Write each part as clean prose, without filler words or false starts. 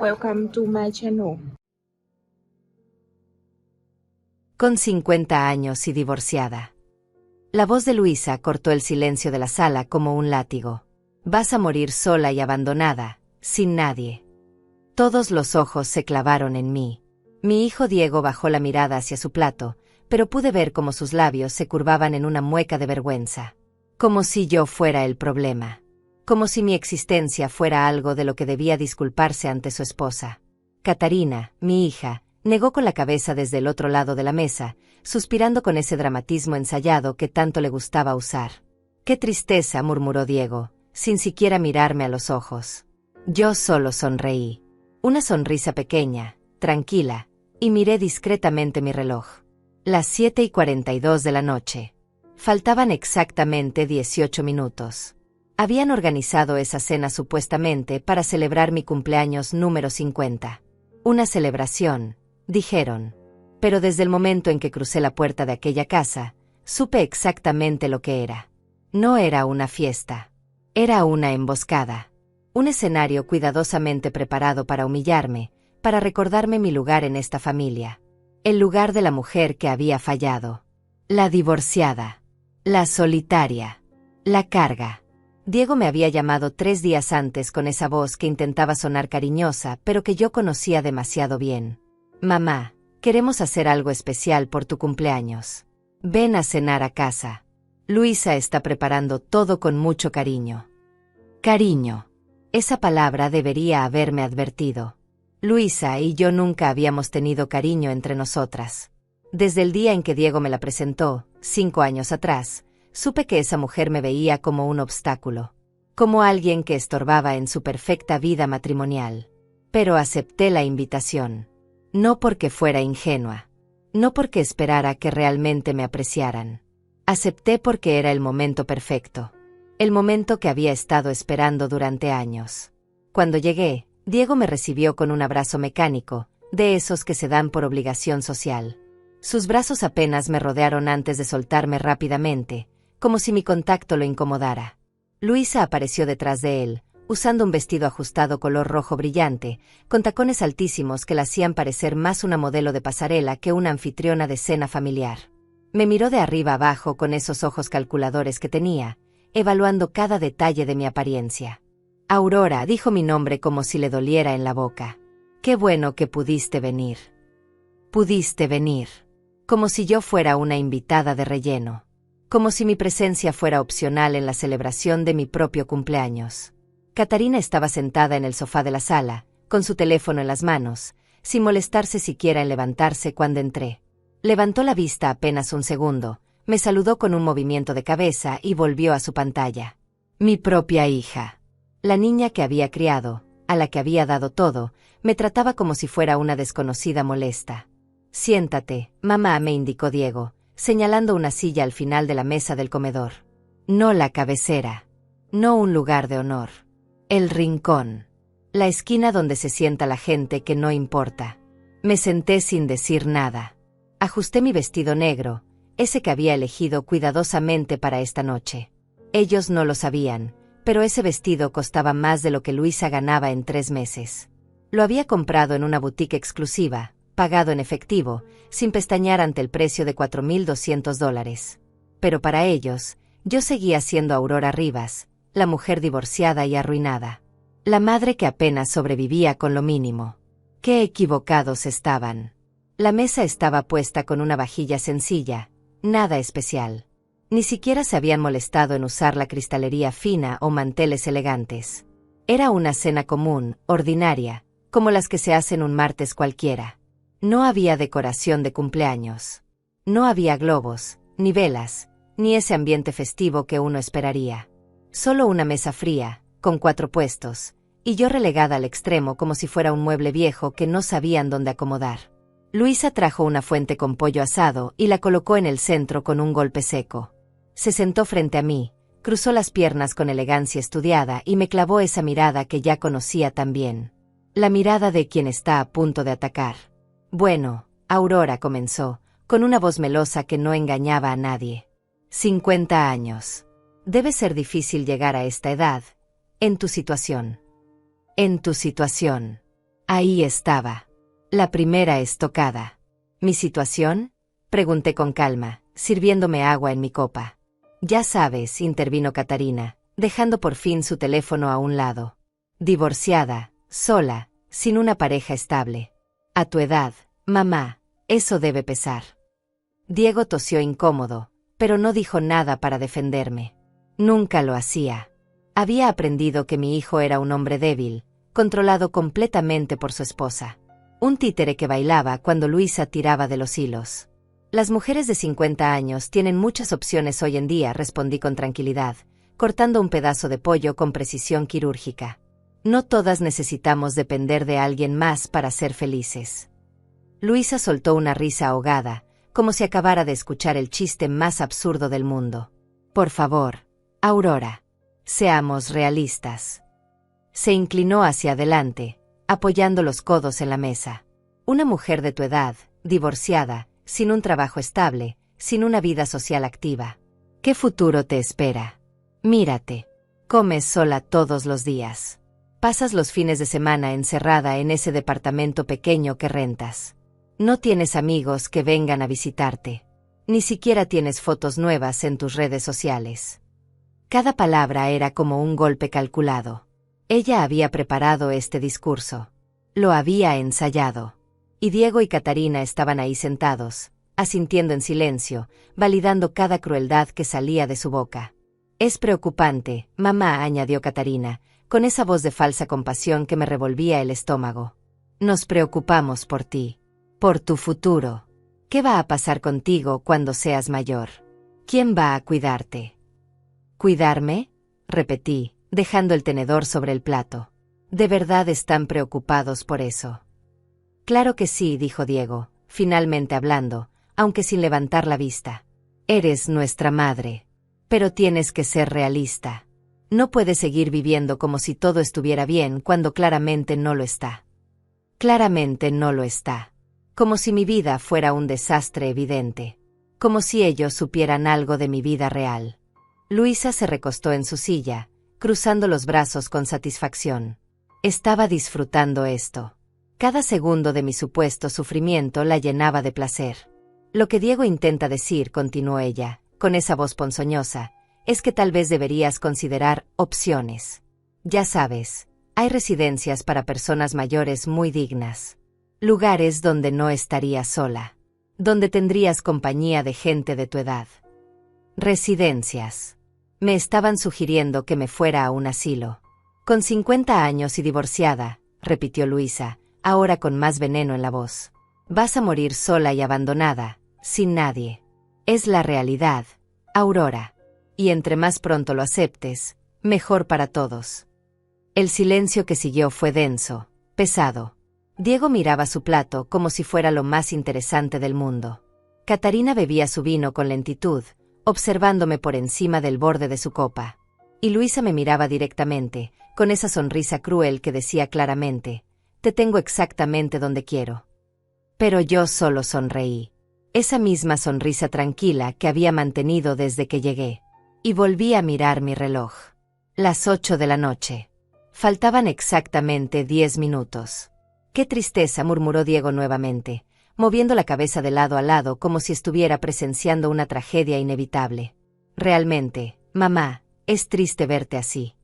Welcome to my channel. Con 50 años y divorciada. La voz de Luisa cortó el silencio de la sala como un látigo. Vas a morir sola y abandonada, sin nadie. Todos los ojos se clavaron en mí. Mi hijo Diego bajó la mirada hacia su plato, pero pude ver cómo sus labios se curvaban en una mueca de vergüenza. Como si yo fuera el problema. Como si mi existencia fuera algo de lo que debía disculparse ante su esposa. Catarina, mi hija, negó con la cabeza desde el otro lado de la mesa, suspirando con ese dramatismo ensayado que tanto le gustaba usar. «Qué tristeza», murmuró Diego, sin siquiera mirarme a los ojos. Yo solo sonreí. Una sonrisa pequeña, tranquila, y miré discretamente mi reloj. Las 7:42 de la noche. Faltaban exactamente 18 minutos. Habían organizado esa cena supuestamente para celebrar mi cumpleaños número 50. Una celebración, dijeron. Pero desde el momento en que crucé la puerta de aquella casa, supe exactamente lo que era. No era una fiesta. Era una emboscada. Un escenario cuidadosamente preparado para humillarme, para recordarme mi lugar en esta familia. El lugar de la mujer que había fallado. La divorciada. La solitaria. La carga. Diego me había llamado 3 días antes con esa voz que intentaba sonar cariñosa, pero que yo conocía demasiado bien. «Mamá, queremos hacer algo especial por tu cumpleaños. Ven a cenar a casa. Luisa está preparando todo con mucho cariño». Cariño. Esa palabra debería haberme advertido. Luisa y yo nunca habíamos tenido cariño entre nosotras. Desde el día en que Diego me la presentó, 5 años atrás, supe que esa mujer me veía como un obstáculo, como alguien que estorbaba en su perfecta vida matrimonial. Pero acepté la invitación. No porque fuera ingenua. No porque esperara que realmente me apreciaran. Acepté porque era el momento perfecto. El momento que había estado esperando durante años. Cuando llegué, Diego me recibió con un abrazo mecánico, de esos que se dan por obligación social. Sus brazos apenas me rodearon antes de soltarme rápidamente, como si mi contacto lo incomodara. Luisa apareció detrás de él, usando un vestido ajustado color rojo brillante, con tacones altísimos que la hacían parecer más una modelo de pasarela que una anfitriona de cena familiar. Me miró de arriba abajo con esos ojos calculadores que tenía, evaluando cada detalle de mi apariencia. «Aurora», dijo mi nombre como si le doliera en la boca. «Qué bueno que pudiste venir». Pudiste venir. Como si yo fuera una invitada de relleno. Como si mi presencia fuera opcional en la celebración de mi propio cumpleaños. Catarina estaba sentada en el sofá de la sala, con su teléfono en las manos, sin molestarse siquiera en levantarse cuando entré. Levantó la vista apenas un segundo, me saludó con un movimiento de cabeza y volvió a su pantalla. Mi propia hija. La niña que había criado, a la que había dado todo, me trataba como si fuera una desconocida molesta. «Siéntate, mamá», me indicó Diego, señalando una silla al final de la mesa del comedor. No la cabecera. No un lugar de honor. El rincón. La esquina donde se sienta la gente que no importa. Me senté sin decir nada. Ajusté mi vestido negro, ese que había elegido cuidadosamente para esta noche. Ellos no lo sabían, pero ese vestido costaba más de lo que Luisa ganaba en 3 meses. Lo había comprado en una boutique exclusiva, pagado en efectivo, sin pestañear ante el precio de $4,200. Pero para ellos, yo seguía siendo Aurora Rivas, la mujer divorciada y arruinada. La madre que apenas sobrevivía con lo mínimo. Qué equivocados estaban. La mesa estaba puesta con una vajilla sencilla, nada especial. Ni siquiera se habían molestado en usar la cristalería fina o manteles elegantes. Era una cena común, ordinaria, como las que se hacen un martes cualquiera. No había decoración de cumpleaños. No había globos, ni velas, ni ese ambiente festivo que uno esperaría. Solo una mesa fría, con 4 puestos, y yo relegada al extremo como si fuera un mueble viejo que no sabían dónde acomodar. Luisa trajo una fuente con pollo asado y la colocó en el centro con un golpe seco. Se sentó frente a mí, cruzó las piernas con elegancia estudiada y me clavó esa mirada que ya conocía tan bien. La mirada de quien está a punto de atacar. «Bueno», Aurora comenzó, con una voz melosa que no engañaba a nadie. 50 años. Debe ser difícil llegar a esta edad. En tu situación. En tu situación. Ahí estaba. La primera estocada. ¿Mi situación? Pregunté con calma, sirviéndome agua en mi copa. Ya sabes, intervino Catarina, dejando por fin su teléfono a un lado. Divorciada, sola, sin una pareja estable. A tu edad, mamá, eso debe pesar. Diego tosió incómodo, pero no dijo nada para defenderme. Nunca lo hacía. Había aprendido que mi hijo era un hombre débil, controlado completamente por su esposa. Un títere que bailaba cuando Luisa tiraba de los hilos. Las mujeres de 50 años tienen muchas opciones hoy en día, respondí con tranquilidad, cortando un pedazo de pollo con precisión quirúrgica. No todas necesitamos depender de alguien más para ser felices. Luisa soltó una risa ahogada, como si acabara de escuchar el chiste más absurdo del mundo. Por favor, Aurora, seamos realistas. Se inclinó hacia adelante, apoyando los codos en la mesa. Una mujer de tu edad, divorciada, sin un trabajo estable, sin una vida social activa. ¿Qué futuro te espera? Mírate. Comes sola todos los días. Pasas los fines de semana encerrada en ese departamento pequeño que rentas. No tienes amigos que vengan a visitarte. Ni siquiera tienes fotos nuevas en tus redes sociales. Cada palabra era como un golpe calculado. Ella había preparado este discurso. Lo había ensayado. Y Diego y Catarina estaban ahí sentados, asintiendo en silencio, validando cada crueldad que salía de su boca. Es preocupante, mamá, añadió Catarina, con esa voz de falsa compasión que me revolvía el estómago. Nos preocupamos por ti, por tu futuro. ¿Qué va a pasar contigo cuando seas mayor? ¿Quién va a cuidarte? ¿Cuidarme? Repetí, dejando el tenedor sobre el plato. ¿De verdad están preocupados por eso? Claro que sí, dijo Diego, finalmente hablando, aunque sin levantar la vista. Eres nuestra madre. Pero tienes que ser realista. No puedes seguir viviendo como si todo estuviera bien cuando claramente no lo está. Claramente no lo está. Como si mi vida fuera un desastre evidente. Como si ellos supieran algo de mi vida real. Luisa se recostó en su silla, cruzando los brazos con satisfacción. Estaba disfrutando esto. Cada segundo de mi supuesto sufrimiento la llenaba de placer. Lo que Diego intenta decir, continuó ella, con esa voz ponzoñosa, es que tal vez deberías considerar opciones. Ya sabes, hay residencias para personas mayores muy dignas. Lugares donde no estarías sola. Donde tendrías compañía de gente de tu edad. Residencias. Me estaban sugiriendo que me fuera a un asilo. Con 50 años y divorciada, repitió Luisa, ahora con más veneno en la voz. Vas a morir sola y abandonada, sin nadie. Es la realidad, Aurora. Y entre más pronto lo aceptes, mejor para todos. El silencio que siguió fue denso, pesado. Diego miraba su plato como si fuera lo más interesante del mundo. Catarina bebía su vino con lentitud, observándome por encima del borde de su copa. Y Luisa me miraba directamente, con esa sonrisa cruel que decía claramente, te tengo exactamente donde quiero. Pero yo solo sonreí. Esa misma sonrisa tranquila que había mantenido desde que llegué. Y volví a mirar mi reloj. Las 8 de la noche. Faltaban exactamente 10 minutos. Qué tristeza, murmuró Diego nuevamente, moviendo la cabeza de lado a lado como si estuviera presenciando una tragedia inevitable. Realmente, mamá, es triste verte así.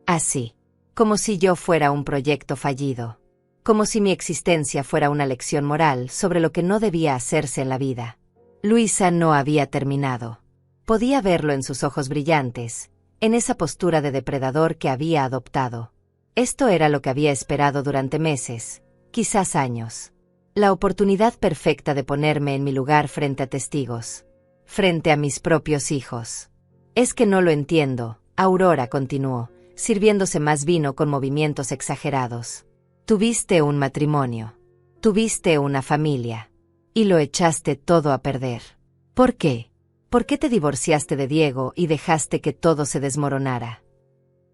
Así. Como si yo fuera un proyecto fallido. Como si mi existencia fuera una lección moral sobre lo que no debía hacerse en la vida. Luisa no había terminado. Podía verlo en sus ojos brillantes, en esa postura de depredador que había adoptado. Esto era lo que había esperado durante meses, quizás años. La oportunidad perfecta de ponerme en mi lugar frente a testigos. Frente a mis propios hijos. Es que no lo entiendo, Aurora continuó, sirviéndose más vino con movimientos exagerados. Tuviste un matrimonio. Tuviste una familia. Y lo echaste todo a perder. ¿Por qué? ¿Por qué te divorciaste de Diego y dejaste que todo se desmoronara?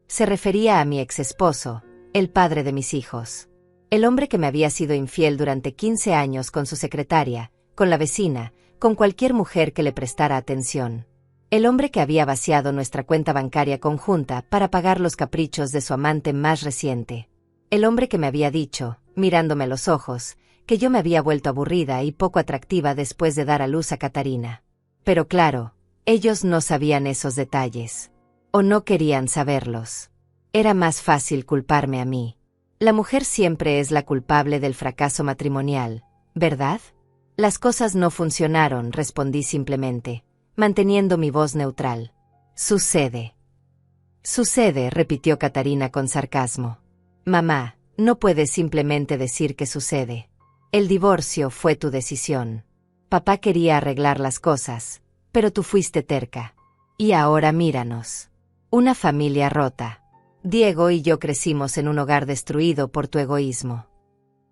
Se refería a mi exesposo, el padre de mis hijos. El hombre que me había sido infiel durante 15 años con su secretaria, con la vecina, con cualquier mujer que le prestara atención. El hombre que había vaciado nuestra cuenta bancaria conjunta para pagar los caprichos de su amante más reciente. El hombre que me había dicho, mirándome a los ojos, que yo me había vuelto aburrida y poco atractiva después de dar a luz a Katarina. Pero claro, ellos no sabían esos detalles. O no querían saberlos. Era más fácil culparme a mí. La mujer siempre es la culpable del fracaso matrimonial, ¿verdad? Las cosas no funcionaron, respondí simplemente, manteniendo mi voz neutral. Sucede. Sucede, repitió Katarina con sarcasmo. Mamá, no puedes simplemente decir que sucede. El divorcio fue tu decisión. Papá quería arreglar las cosas, pero tú fuiste terca. Y ahora míranos. Una familia rota. Diego y yo crecimos en un hogar destruido por tu egoísmo.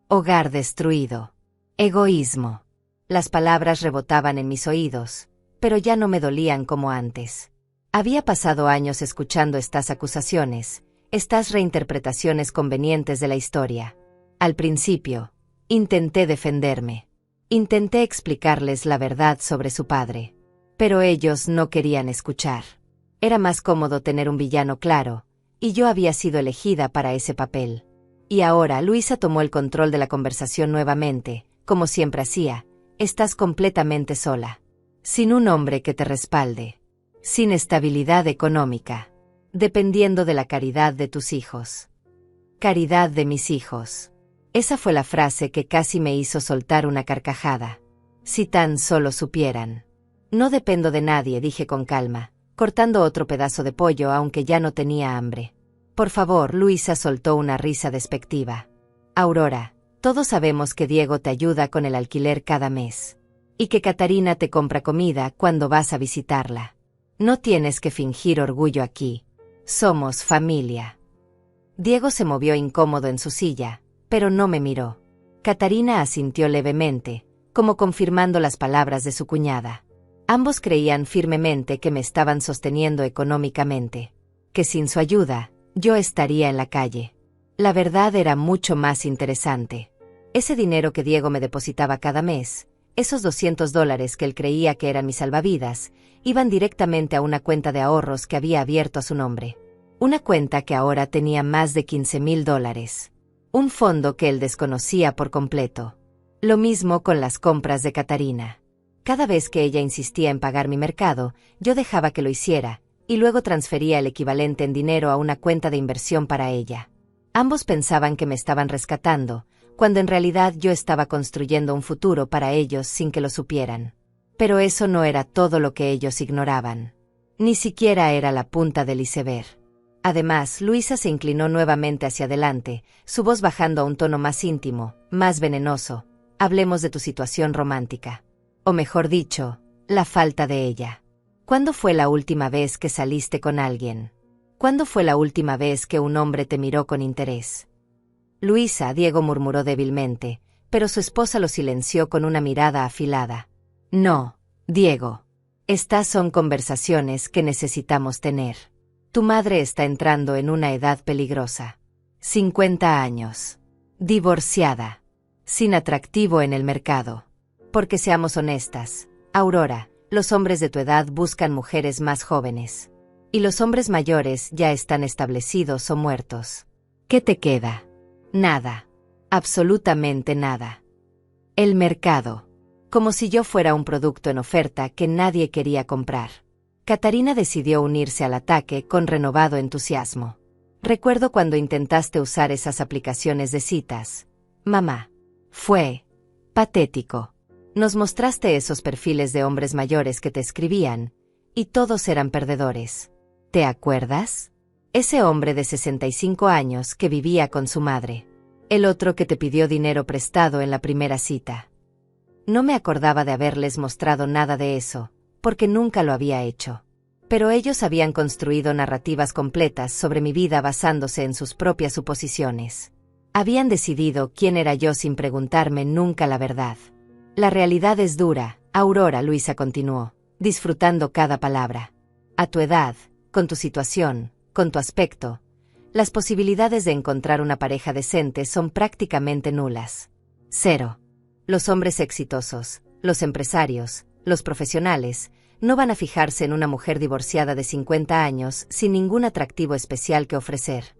Hogar destruido. Egoísmo. Las palabras rebotaban en mis oídos, pero ya no me dolían como antes. Había pasado años escuchando estas acusaciones, estas reinterpretaciones convenientes de la historia. Al principio, intenté defenderme. Intenté explicarles la verdad sobre su padre. Pero ellos no querían escuchar. Era más cómodo tener un villano claro, y yo había sido elegida para ese papel. Y ahora Luisa tomó el control de la conversación nuevamente, como siempre hacía. Estás completamente sola. Sin un hombre que te respalde. Sin estabilidad económica. Dependiendo de la caridad de tus hijos. Caridad de mis hijos. Esa fue la frase que casi me hizo soltar una carcajada. Si tan solo supieran. No dependo de nadie, dije con calma, cortando otro pedazo de pollo aunque ya no tenía hambre. Por favor, Luisa soltó una risa despectiva. Aurora, todos sabemos que Diego te ayuda con el alquiler cada mes. Y que Katarina te compra comida cuando vas a visitarla. No tienes que fingir orgullo aquí. Somos familia. Diego se movió incómodo en su silla, pero no me miró. Katarina asintió levemente, como confirmando las palabras de su cuñada. Ambos creían firmemente que me estaban sosteniendo económicamente. Que sin su ayuda, yo estaría en la calle. La verdad era mucho más interesante. Ese dinero que Diego me depositaba cada mes, esos $200 que él creía que eran mis salvavidas, iban directamente a una cuenta de ahorros que había abierto a su nombre. Una cuenta que ahora tenía más de $15,000. Un fondo que él desconocía por completo. Lo mismo con las compras de Katarina. Cada vez que ella insistía en pagar mi mercado, yo dejaba que lo hiciera, y luego transfería el equivalente en dinero a una cuenta de inversión para ella. Ambos pensaban que me estaban rescatando, cuando en realidad yo estaba construyendo un futuro para ellos sin que lo supieran. Pero eso no era todo lo que ellos ignoraban. Ni siquiera era la punta del iceberg. Además, Luisa se inclinó nuevamente hacia adelante, su voz bajando a un tono más íntimo, más venenoso. Hablemos de tu situación romántica. O mejor dicho, la falta de ella. ¿Cuándo fue la última vez que saliste con alguien? ¿Cuándo fue la última vez que un hombre te miró con interés? Luisa, Diego murmuró débilmente, pero su esposa lo silenció con una mirada afilada. No, Diego. Estas son conversaciones que necesitamos tener. Tu madre está entrando en una edad peligrosa. 50 años. Divorciada. Sin atractivo en el mercado. Porque seamos honestas, Aurora, los hombres de tu edad buscan mujeres más jóvenes. Y los hombres mayores ya están establecidos o muertos. ¿Qué te queda? Nada. Absolutamente nada. El mercado. Como si yo fuera un producto en oferta que nadie quería comprar. Katarina decidió unirse al ataque con renovado entusiasmo. Recuerdo cuando intentaste usar esas aplicaciones de citas. Mamá. Fue patético. Nos mostraste esos perfiles de hombres mayores que te escribían, y todos eran perdedores. ¿Te acuerdas? Ese hombre de 65 años que vivía con su madre. El otro que te pidió dinero prestado en la primera cita. No me acordaba de haberles mostrado nada de eso, porque nunca lo había hecho. Pero ellos habían construido narrativas completas sobre mi vida basándose en sus propias suposiciones. Habían decidido quién era yo sin preguntarme nunca la verdad. La realidad es dura, Aurora, Luisa continuó, disfrutando cada palabra. A tu edad, con tu situación, con tu aspecto, las posibilidades de encontrar una pareja decente son prácticamente nulas. Cero. Los hombres exitosos, los empresarios, los profesionales, no van a fijarse en una mujer divorciada de 50 años sin ningún atractivo especial que ofrecer.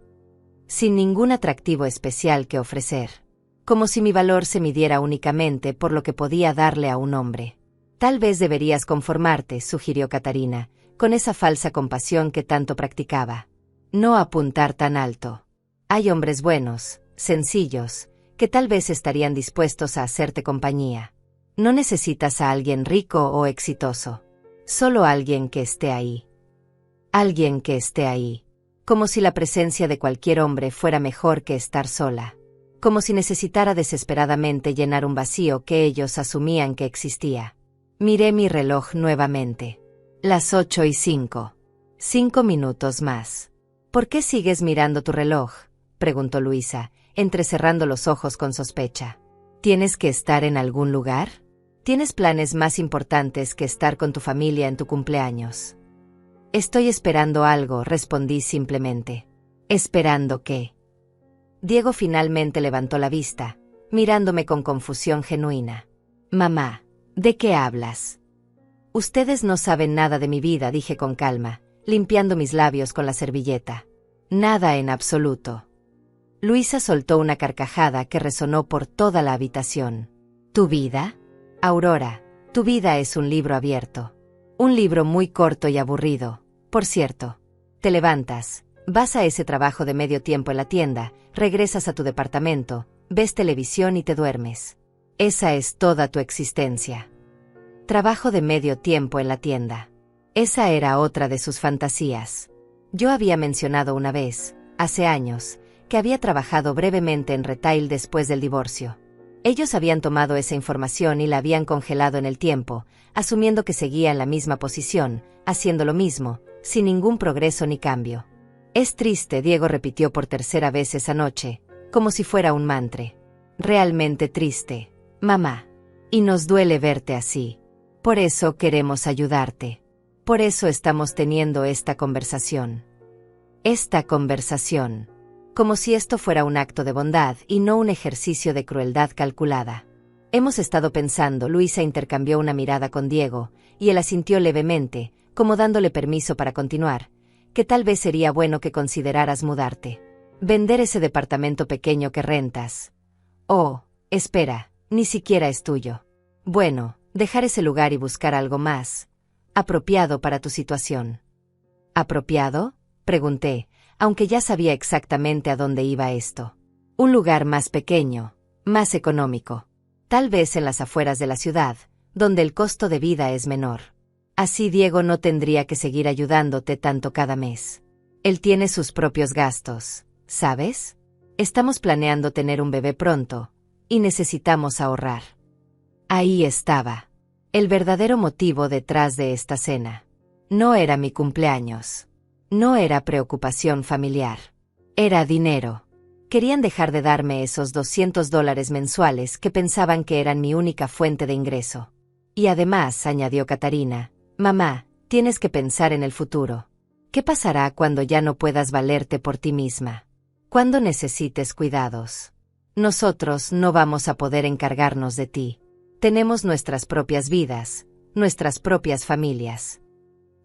Sin ningún atractivo especial que ofrecer. como si mi valor se midiera únicamente por lo que podía darle a un hombre. Tal vez deberías conformarte, sugirió Catarina, con esa falsa compasión que tanto practicaba. No apuntar tan alto. Hay hombres buenos, sencillos, que tal vez estarían dispuestos a hacerte compañía. No necesitas a alguien rico o exitoso. Solo alguien que esté ahí. Alguien que esté ahí. Como si la presencia de cualquier hombre fuera mejor que estar sola. Como si necesitara desesperadamente llenar un vacío que ellos asumían que existía. Miré mi reloj nuevamente. Las 8:05. 5 minutos más. ¿Por qué sigues mirando tu reloj?, preguntó Luisa, entrecerrando los ojos con sospecha. ¿Tienes que estar en algún lugar? ¿Tienes planes más importantes que estar con tu familia en tu cumpleaños? Estoy esperando algo, respondí simplemente. ¿Esperando qué? Diego finalmente levantó la vista, mirándome con confusión genuina. Mamá, ¿de qué hablas? Ustedes no saben nada de mi vida, dije con calma, limpiando mis labios con la servilleta. Nada en absoluto. Luisa soltó una carcajada que resonó por toda la habitación. ¿Tu vida? Aurora, tu vida es un libro abierto. Un libro muy corto y aburrido. Por cierto, te levantas, vas a ese trabajo de medio tiempo en la tienda, regresas a tu departamento, ves televisión y te duermes. Esa es toda tu existencia. Trabajo de medio tiempo en la tienda. Esa era otra de sus fantasías. Yo había mencionado una vez, hace años, que había trabajado brevemente en retail después del divorcio. Ellos habían tomado esa información y la habían congelado en el tiempo, asumiendo que seguía en la misma posición, haciendo lo mismo, sin ningún progreso ni cambio. Es triste, Diego repitió por tercera vez esa noche, como si fuera un mantra. Realmente triste, mamá. Y nos duele verte así. Por eso queremos ayudarte. Por eso estamos teniendo esta conversación. Esta conversación. Como si esto fuera un acto de bondad y no un ejercicio de crueldad calculada. Hemos estado pensando, Luisa intercambió una mirada con Diego, y él asintió levemente, como dándole permiso para continuar, que tal vez sería bueno que consideraras mudarte. Vender ese departamento pequeño que rentas. Oh, espera, ni siquiera es tuyo. Bueno, dejar ese lugar y buscar algo más apropiado para tu situación. ¿Apropiado?, pregunté, aunque ya sabía exactamente a dónde iba esto. Un lugar más pequeño, más económico. Tal vez en las afueras de la ciudad, donde el costo de vida es menor. Así Diego no tendría que seguir ayudándote tanto cada mes. Él tiene sus propios gastos, ¿sabes? Estamos planeando tener un bebé pronto, y necesitamos ahorrar. Ahí estaba. El verdadero motivo detrás de esta cena. No era mi cumpleaños. No era preocupación familiar. Era dinero. Querían dejar de darme esos $200 mensuales que pensaban que eran mi única fuente de ingreso. Y además, añadió Catarina, mamá, tienes que pensar en el futuro. ¿Qué pasará cuando ya no puedas valerte por ti misma? Cuando necesites cuidados. Nosotros no vamos a poder encargarnos de ti. Tenemos nuestras propias vidas, nuestras propias familias.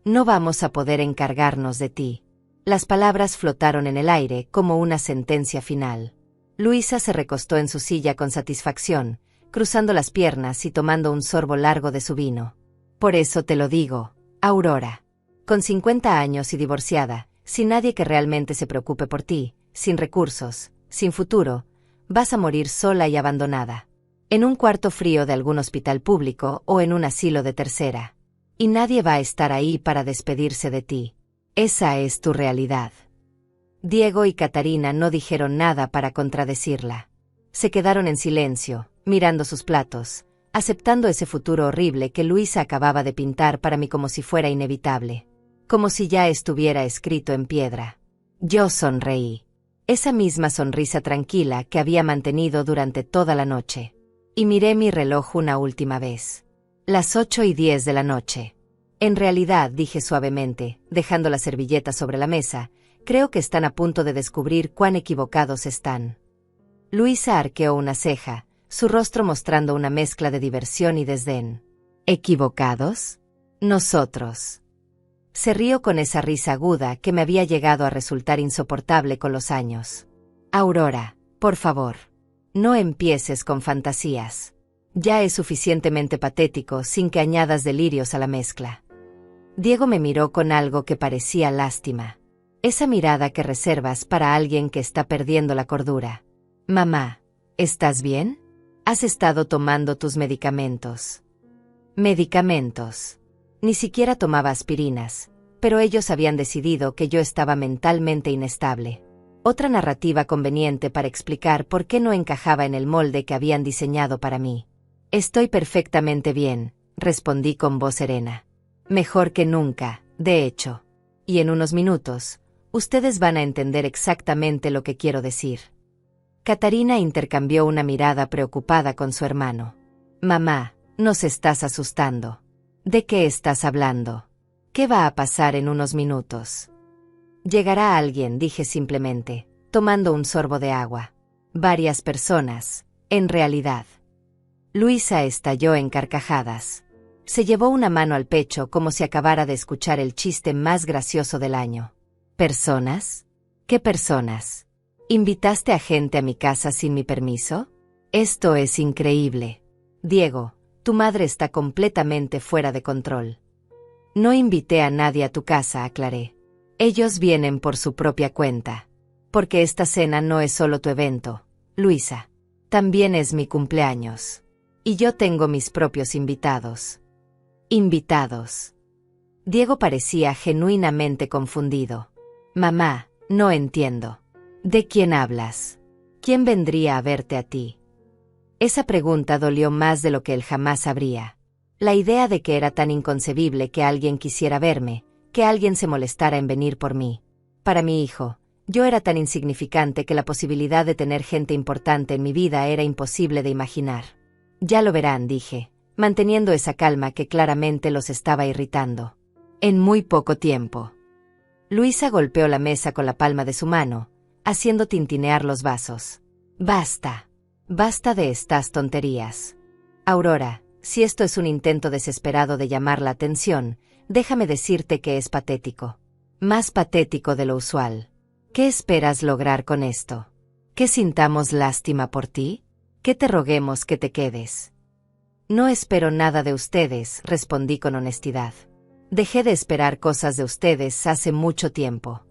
No vamos a poder encargarnos de ti. Las palabras flotaron en el aire como una sentencia final. Luisa se recostó en su silla con satisfacción, cruzando las piernas y tomando un sorbo largo de su vino. Por eso te lo digo, Aurora. Con 50 años y divorciada, sin nadie que realmente se preocupe por ti, sin recursos, sin futuro, vas a morir sola y abandonada. En un cuarto frío de algún hospital público o en un asilo de tercera. Y nadie va a estar ahí para despedirse de ti. Esa es tu realidad. Diego y Catarina no dijeron nada para contradecirla. Se quedaron en silencio, mirando sus platos, aceptando ese futuro horrible que Luisa acababa de pintar para mí como si fuera inevitable. Como si ya estuviera escrito en piedra. Yo sonreí. Esa misma sonrisa tranquila que había mantenido durante toda la noche. Y miré mi reloj una última vez. Las 8:10 de la noche. En realidad, dije suavemente, dejando la servilleta sobre la mesa, creo que están a punto de descubrir cuán equivocados están. Luisa arqueó una ceja, su rostro mostrando una mezcla de diversión y desdén. ¿Equivocados? Nosotros. Se rió con esa risa aguda que me había llegado a resultar insoportable con los años. Aurora, por favor. No empieces con fantasías. Ya es suficientemente patético sin que añadas delirios a la mezcla. Diego me miró con algo que parecía lástima. Esa mirada que reservas para alguien que está perdiendo la cordura. Mamá, ¿estás bien? ¿Has estado tomando tus medicamentos? Medicamentos. Ni siquiera tomaba aspirinas, pero ellos habían decidido que yo estaba mentalmente inestable. Otra narrativa conveniente para explicar por qué no encajaba en el molde que habían diseñado para mí. Estoy perfectamente bien, respondí con voz serena. Mejor que nunca, de hecho. Y en unos minutos, ustedes van a entender exactamente lo que quiero decir. Catarina intercambió una mirada preocupada con su hermano. Mamá, nos estás asustando. ¿De qué estás hablando? ¿Qué va a pasar en unos minutos? Llegará alguien, dije simplemente, tomando un sorbo de agua. Varias personas, en realidad. Luisa estalló en carcajadas. Se llevó una mano al pecho como si acabara de escuchar el chiste más gracioso del año. ¿Personas? ¿Qué personas? ¿Invitaste a gente a mi casa sin mi permiso? Esto es increíble. Diego, tu madre está completamente fuera de control. No invité a nadie a tu casa, aclaré. Ellos vienen por su propia cuenta. Porque esta cena no es solo tu evento, Luisa. También es mi cumpleaños. Y yo tengo mis propios invitados. Invitados. Diego parecía genuinamente confundido. Mamá, no entiendo. ¿De quién hablas? ¿Quién vendría a verte a ti? Esa pregunta dolió más de lo que él jamás sabría. La idea de que era tan inconcebible que alguien quisiera verme, que alguien se molestara en venir por mí. Para mi hijo, yo era tan insignificante que la posibilidad de tener gente importante en mi vida era imposible de imaginar. Ya lo verán, dije, manteniendo esa calma que claramente los estaba irritando. En muy poco tiempo. Luisa golpeó la mesa con la palma de su mano, haciendo tintinear los vasos. Basta. Basta de estas tonterías. Aurora, si esto es un intento desesperado de llamar la atención, déjame decirte que es patético. Más patético de lo usual. ¿Qué esperas lograr con esto? ¿Que sintamos lástima por ti? ¿Que te roguemos que te quedes? No espero nada de ustedes, respondí con honestidad. Dejé de esperar cosas de ustedes hace mucho tiempo.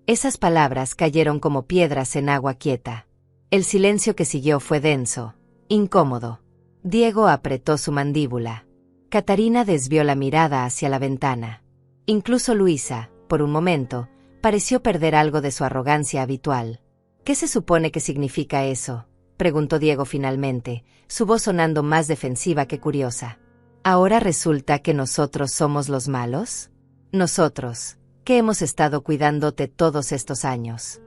Esas palabras cayeron como piedras en agua quieta. El silencio que siguió fue denso, incómodo. Diego apretó su mandíbula. Catarina desvió la mirada hacia la ventana. Incluso Luisa, por un momento, pareció perder algo de su arrogancia habitual. ¿Qué se supone que significa eso?, preguntó Diego finalmente, su voz sonando más defensiva que curiosa. ¿Ahora resulta que nosotros somos los malos? Nosotros, que hemos estado cuidándote todos estos años.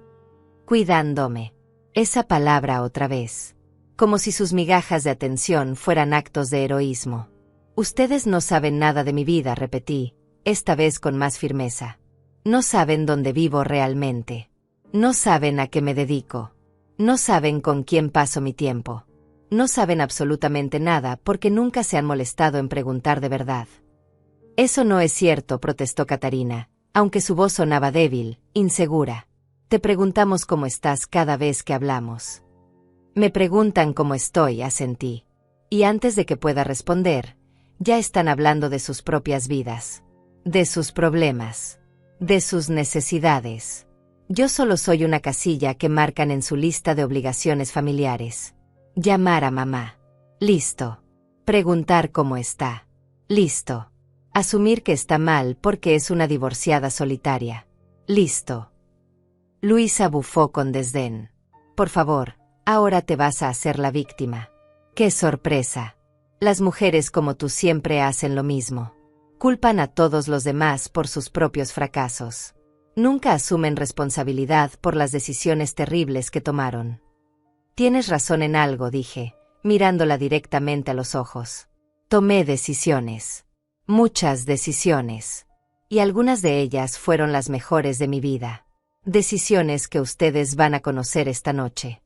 Cuidándome. Esa palabra otra vez. Como si sus migajas de atención fueran actos de heroísmo. Ustedes no saben nada de mi vida, repetí, esta vez con más firmeza. No saben dónde vivo realmente. No saben a qué me dedico. No saben con quién paso mi tiempo. No saben absolutamente nada porque nunca se han molestado en preguntar de verdad. Eso no es cierto, protestó Catarina, aunque su voz sonaba débil, insegura. Te preguntamos cómo estás cada vez que hablamos. Me preguntan cómo estoy, asentí. Y antes de que pueda responder, ya están hablando de sus propias vidas. De sus problemas. De sus necesidades. Yo solo soy una casilla que marcan en su lista de obligaciones familiares. Llamar a mamá. Listo. Preguntar cómo está. Listo. Asumir que está mal porque es una divorciada solitaria. Listo. Luisa bufó con desdén. Por favor, ahora te vas a hacer la víctima. ¡Qué sorpresa! Las mujeres como tú siempre hacen lo mismo. Culpan a todos los demás por sus propios fracasos. Nunca asumen responsabilidad por las decisiones terribles que tomaron. Tienes razón en algo, dije, mirándola directamente a los ojos. Tomé decisiones. Muchas decisiones. Y algunas de ellas fueron las mejores de mi vida. Decisiones que ustedes van a conocer esta noche.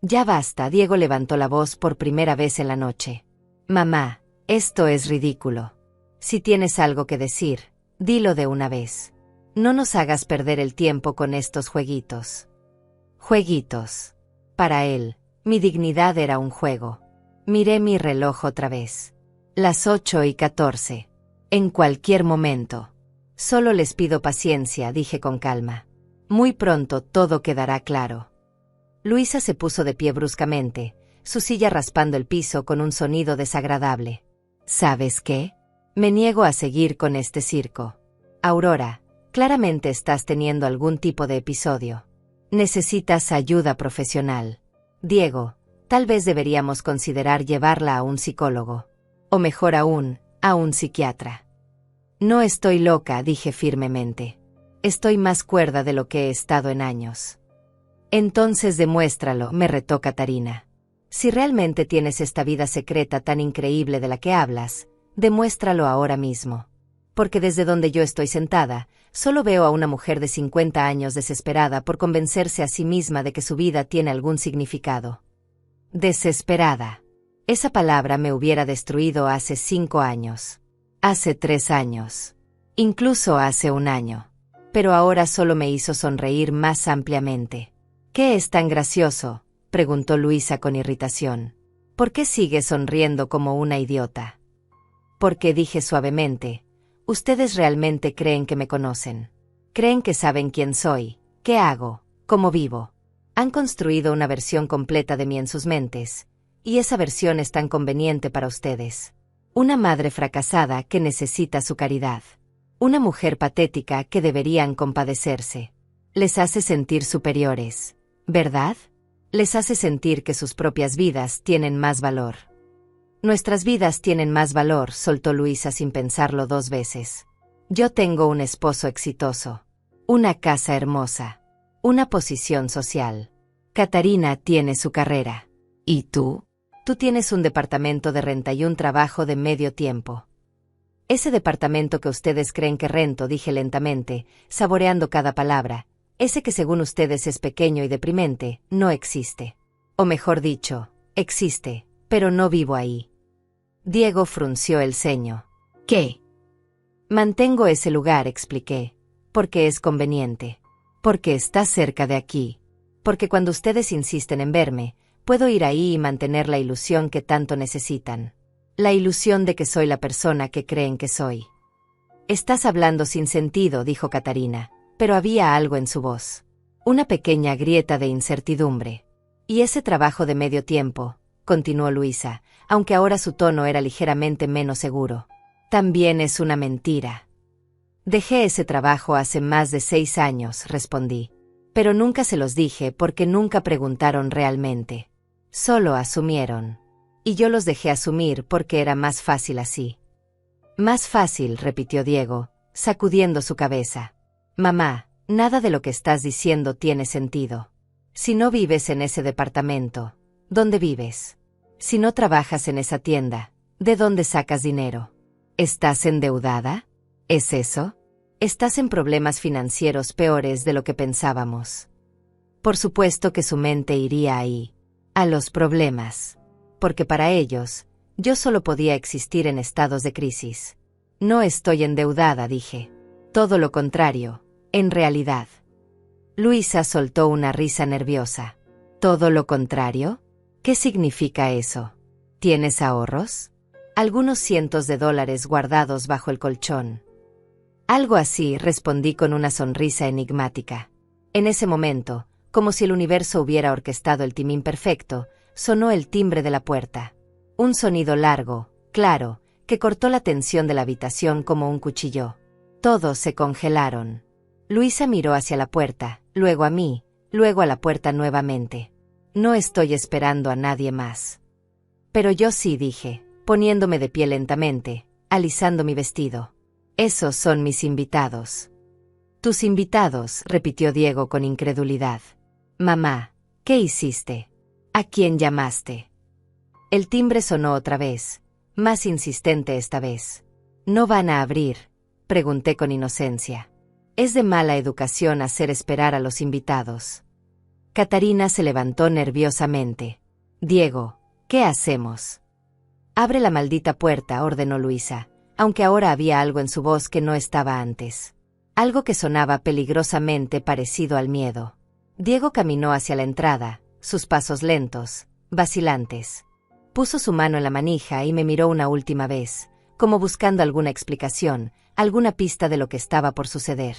Ya basta, Diego levantó la voz por primera vez en la noche. Mamá, esto es ridículo. Si tienes algo que decir, dilo de una vez. No nos hagas perder el tiempo con estos jueguitos. Jueguitos. Para él, Mi dignidad era un juego. Miré mi reloj otra vez. Las 8:14. En cualquier momento. Solo les pido paciencia, dije con calma. Muy pronto todo quedará claro. Luisa se puso de pie bruscamente, su silla raspando el piso con un sonido desagradable. ¿Sabes qué? Me niego a seguir con este circo. Aurora, claramente estás teniendo algún tipo de episodio. Necesitas ayuda profesional. Diego, tal vez deberíamos considerar llevarla a un psicólogo. O mejor aún, a un psiquiatra. No estoy loca, dije firmemente. Estoy más cuerda de lo que he estado en años. Entonces demuéstralo, me retó Catarina. Si realmente tienes esta vida secreta tan increíble de la que hablas, demuéstralo ahora mismo. Porque desde donde yo estoy sentada, solo veo a una mujer de 50 años desesperada por convencerse a sí misma de que su vida tiene algún significado. Desesperada. Esa palabra me hubiera destruido hace 5 años. Hace 3 años. Incluso hace 1 año. Pero ahora solo me hizo sonreír más ampliamente. ¿Qué es tan gracioso?, preguntó Luisa con irritación. ¿Por qué sigues sonriendo como una idiota? Porque dije suavemente, ustedes realmente creen que me conocen. Creen que saben quién soy, qué hago, cómo vivo. Han construido una versión completa de mí en sus mentes, y esa versión es tan conveniente para ustedes. Una madre fracasada que necesita su caridad. Una mujer patética que deberían compadecerse. Les hace sentir superiores, ¿verdad? Les hace sentir que sus propias vidas tienen más valor. Nuestras vidas tienen más valor, soltó Luisa sin pensarlo 2 veces. Yo tengo un esposo exitoso, una casa hermosa, una posición social. Catarina tiene su carrera. ¿Y tú? Tú tienes un departamento de renta y un trabajo de medio tiempo. Ese departamento que ustedes creen que rento, dije lentamente, saboreando cada palabra, ese que según ustedes es pequeño y deprimente, no existe. O mejor dicho, existe, pero no vivo ahí. Diego frunció el ceño. ¿Qué? Mantengo ese lugar, expliqué, porque es conveniente, porque está cerca de aquí, porque cuando ustedes insisten en verme, puedo ir ahí y mantener la ilusión que tanto necesitan. La ilusión de que soy la persona que creen que soy. Estás hablando sin sentido, dijo Catarina, pero había algo en su voz. Una pequeña grieta de incertidumbre. Y ese trabajo de medio tiempo, continuó Luisa, aunque ahora su tono era ligeramente menos seguro. También es una mentira. Dejé ese trabajo hace más de 6 años, respondí. Pero nunca se los dije porque nunca preguntaron realmente. Solo asumieron. Y yo los dejé asumir porque era más fácil así. Más fácil, repitió Diego, sacudiendo su cabeza. Mamá, nada de lo que estás diciendo tiene sentido. Si no vives en ese departamento, ¿dónde vives? Si no trabajas en esa tienda, ¿de dónde sacas dinero? ¿Estás endeudada? ¿Es eso? Estás en problemas financieros peores de lo que pensábamos. Por supuesto que su mente iría ahí, a los problemas. Porque para ellos, yo solo podía existir en estados de crisis. No estoy endeudada, dije. Todo lo contrario, en realidad. Luisa soltó una risa nerviosa. ¿Todo lo contrario? ¿Qué significa eso? ¿Tienes ahorros? Algunos cientos de dólares guardados bajo el colchón. Algo así, respondí con una sonrisa enigmática. En ese momento, como si el universo hubiera orquestado el timín perfecto, sonó el timbre de la puerta. Un sonido largo, claro, que cortó la tensión de la habitación como un cuchillo. Todos se congelaron. Luisa miró hacia la puerta, luego a mí, luego a la puerta nuevamente. No estoy esperando a nadie más. Pero yo sí, dije, poniéndome de pie lentamente, alisando mi vestido. Esos son mis invitados. Tus invitados, repitió Diego con incredulidad. Mamá, ¿qué hiciste? ¿A quién llamaste? El timbre sonó otra vez, más insistente esta vez. ¿No van a abrir?, pregunté con inocencia. Es de mala educación hacer esperar a los invitados. Catarina se levantó nerviosamente. Diego, ¿qué hacemos? Abre la maldita puerta, ordenó Luisa, aunque ahora había algo en su voz que no estaba antes. Algo que sonaba peligrosamente parecido al miedo. Diego caminó hacia la entrada, sus pasos lentos, vacilantes. Puso su mano en la manija y me miró una última vez, como buscando alguna explicación, alguna pista de lo que estaba por suceder.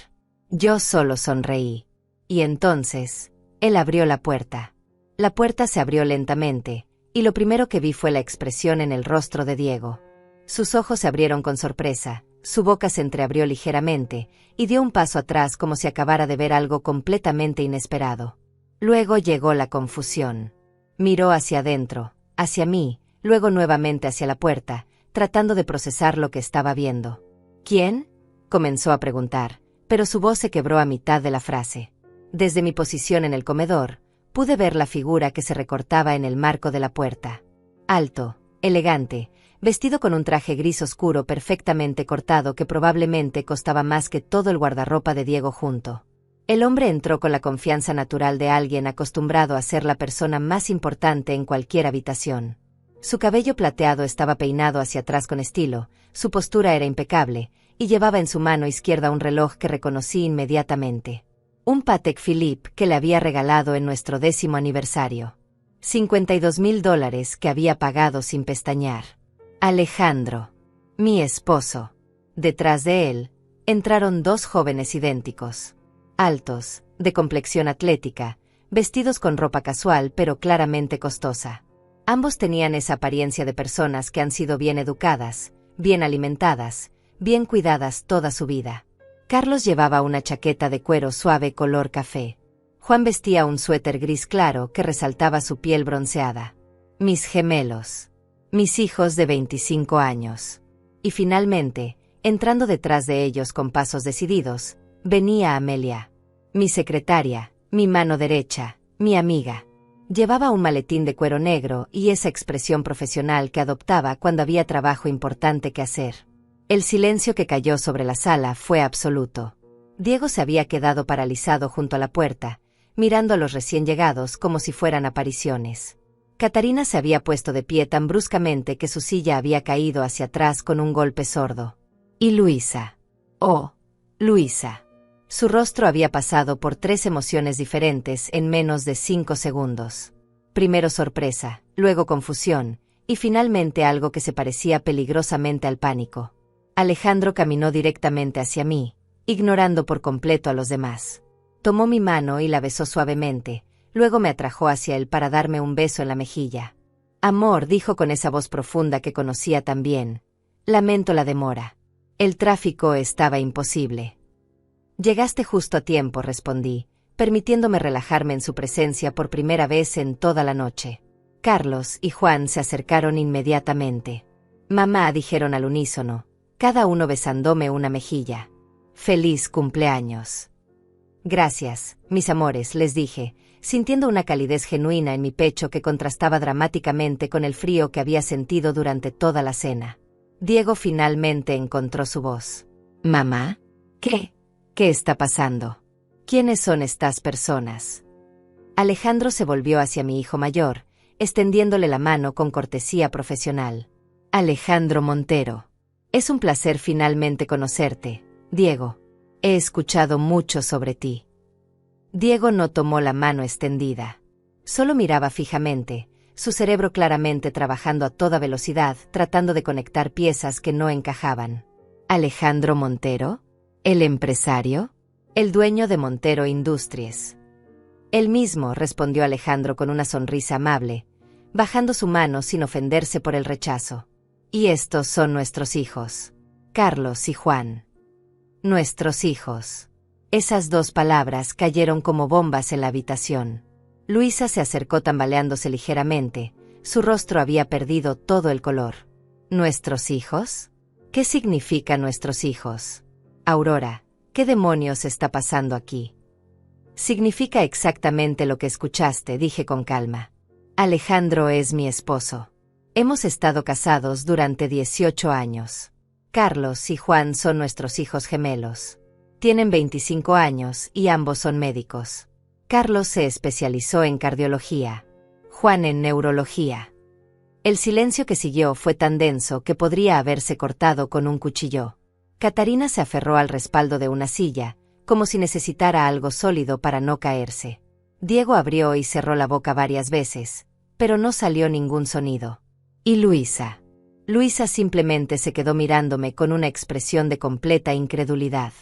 Yo solo sonreí. Y entonces, él abrió la puerta. La puerta se abrió lentamente, y lo primero que vi fue la expresión en el rostro de Diego. Sus ojos se abrieron con sorpresa, su boca se entreabrió ligeramente, y dio un paso atrás como si acabara de ver algo completamente inesperado. Luego llegó la confusión. Miró hacia adentro, hacia mí, luego nuevamente hacia la puerta, tratando de procesar lo que estaba viendo. ¿Quién?, comenzó a preguntar, pero su voz se quebró a mitad de la frase. Desde mi posición en el comedor, pude ver la figura que se recortaba en el marco de la puerta. Alto, elegante, vestido con un traje gris oscuro perfectamente cortado que probablemente costaba más que todo el guardarropa de Diego junto. El hombre entró con la confianza natural de alguien acostumbrado a ser la persona más importante en cualquier habitación. Su cabello plateado estaba peinado hacia atrás con estilo, su postura era impecable, y llevaba en su mano izquierda un reloj que reconocí inmediatamente. Un Patek Philippe que le había regalado en nuestro 10º aniversario. $52,000 que había pagado sin pestañear. Alejandro, mi esposo. Detrás de él, entraron 2 jóvenes idénticos. Altos, de complexión atlética, vestidos con ropa casual pero claramente costosa. Ambos tenían esa apariencia de personas que han sido bien educadas, bien alimentadas, bien cuidadas toda su vida. Carlos llevaba una chaqueta de cuero suave color café. Juan vestía un suéter gris claro que resaltaba su piel bronceada. Mis gemelos. Mis hijos de 25 años. Y finalmente, entrando detrás de ellos con pasos decididos, venía Amelia. Mi secretaria, mi mano derecha, mi amiga. Llevaba un maletín de cuero negro y esa expresión profesional que adoptaba cuando había trabajo importante que hacer. El silencio que cayó sobre la sala fue absoluto. Diego se había quedado paralizado junto a la puerta, mirando a los recién llegados como si fueran apariciones. Catarina se había puesto de pie tan bruscamente que su silla había caído hacia atrás con un golpe sordo. Y Luisa. Oh, Luisa. Su rostro había pasado por 3 emociones diferentes en menos de 5 segundos. Primero sorpresa, luego confusión, y finalmente algo que se parecía peligrosamente al pánico. Alejandro caminó directamente hacia mí, ignorando por completo a los demás. Tomó mi mano y la besó suavemente, luego me atrajo hacia él para darme un beso en la mejilla. Amor, dijo con esa voz profunda que conocía tan bien. Lamento la demora. El tráfico estaba imposible. Llegaste justo a tiempo, respondí, permitiéndome relajarme en su presencia por primera vez en toda la noche. Carlos y Juan se acercaron inmediatamente. Mamá, dijeron al unísono, cada uno besándome una mejilla. Feliz cumpleaños. Gracias, mis amores, les dije, sintiendo una calidez genuina en mi pecho que contrastaba dramáticamente con el frío que había sentido durante toda la cena. Diego finalmente encontró su voz. ¿Mamá? ¿Qué? ¿Qué está pasando? ¿Quiénes son estas personas? Alejandro se volvió hacia mi hijo mayor, extendiéndole la mano con cortesía profesional. Alejandro Montero. Es un placer finalmente conocerte, Diego. He escuchado mucho sobre ti. Diego no tomó la mano extendida. Solo miraba fijamente, su cerebro claramente trabajando a toda velocidad, tratando de conectar piezas que no encajaban. ¿Alejandro Montero? ¿El empresario? El dueño de Montero Industries. Él mismo, respondió Alejandro con una sonrisa amable, bajando su mano sin ofenderse por el rechazo. Y estos son nuestros hijos. Carlos y Juan. Nuestros hijos. Esas 2 palabras cayeron como bombas en la habitación. Luisa se acercó tambaleándose ligeramente, su rostro había perdido todo el color. ¿Nuestros hijos? ¿Qué significa nuestros hijos? Aurora, ¿qué demonios está pasando aquí? Significa exactamente lo que escuchaste, dije con calma. Alejandro es mi esposo. Hemos estado casados durante 18 años. Carlos y Juan son nuestros hijos gemelos. Tienen 25 años y ambos son médicos. Carlos se especializó en cardiología, Juan en neurología. El silencio que siguió fue tan denso que podría haberse cortado con un cuchillo. Catarina se aferró al respaldo de una silla, como si necesitara algo sólido para no caerse. Diego abrió y cerró la boca varias veces, pero no salió ningún sonido. ¿Y Luisa? Luisa simplemente se quedó mirándome con una expresión de completa incredulidad.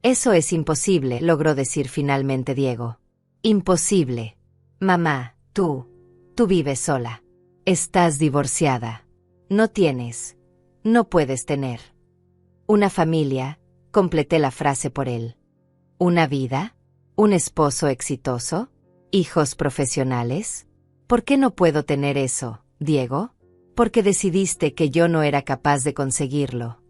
Eso es imposible, logró decir finalmente Diego. Imposible. Mamá, tú vives sola. Estás divorciada. No puedes tener una familia, completé la frase por él. ¿Una vida? ¿Un esposo exitoso? ¿Hijos profesionales? ¿Por qué no puedo tener eso, Diego? Porque decidiste que yo no era capaz de conseguirlo.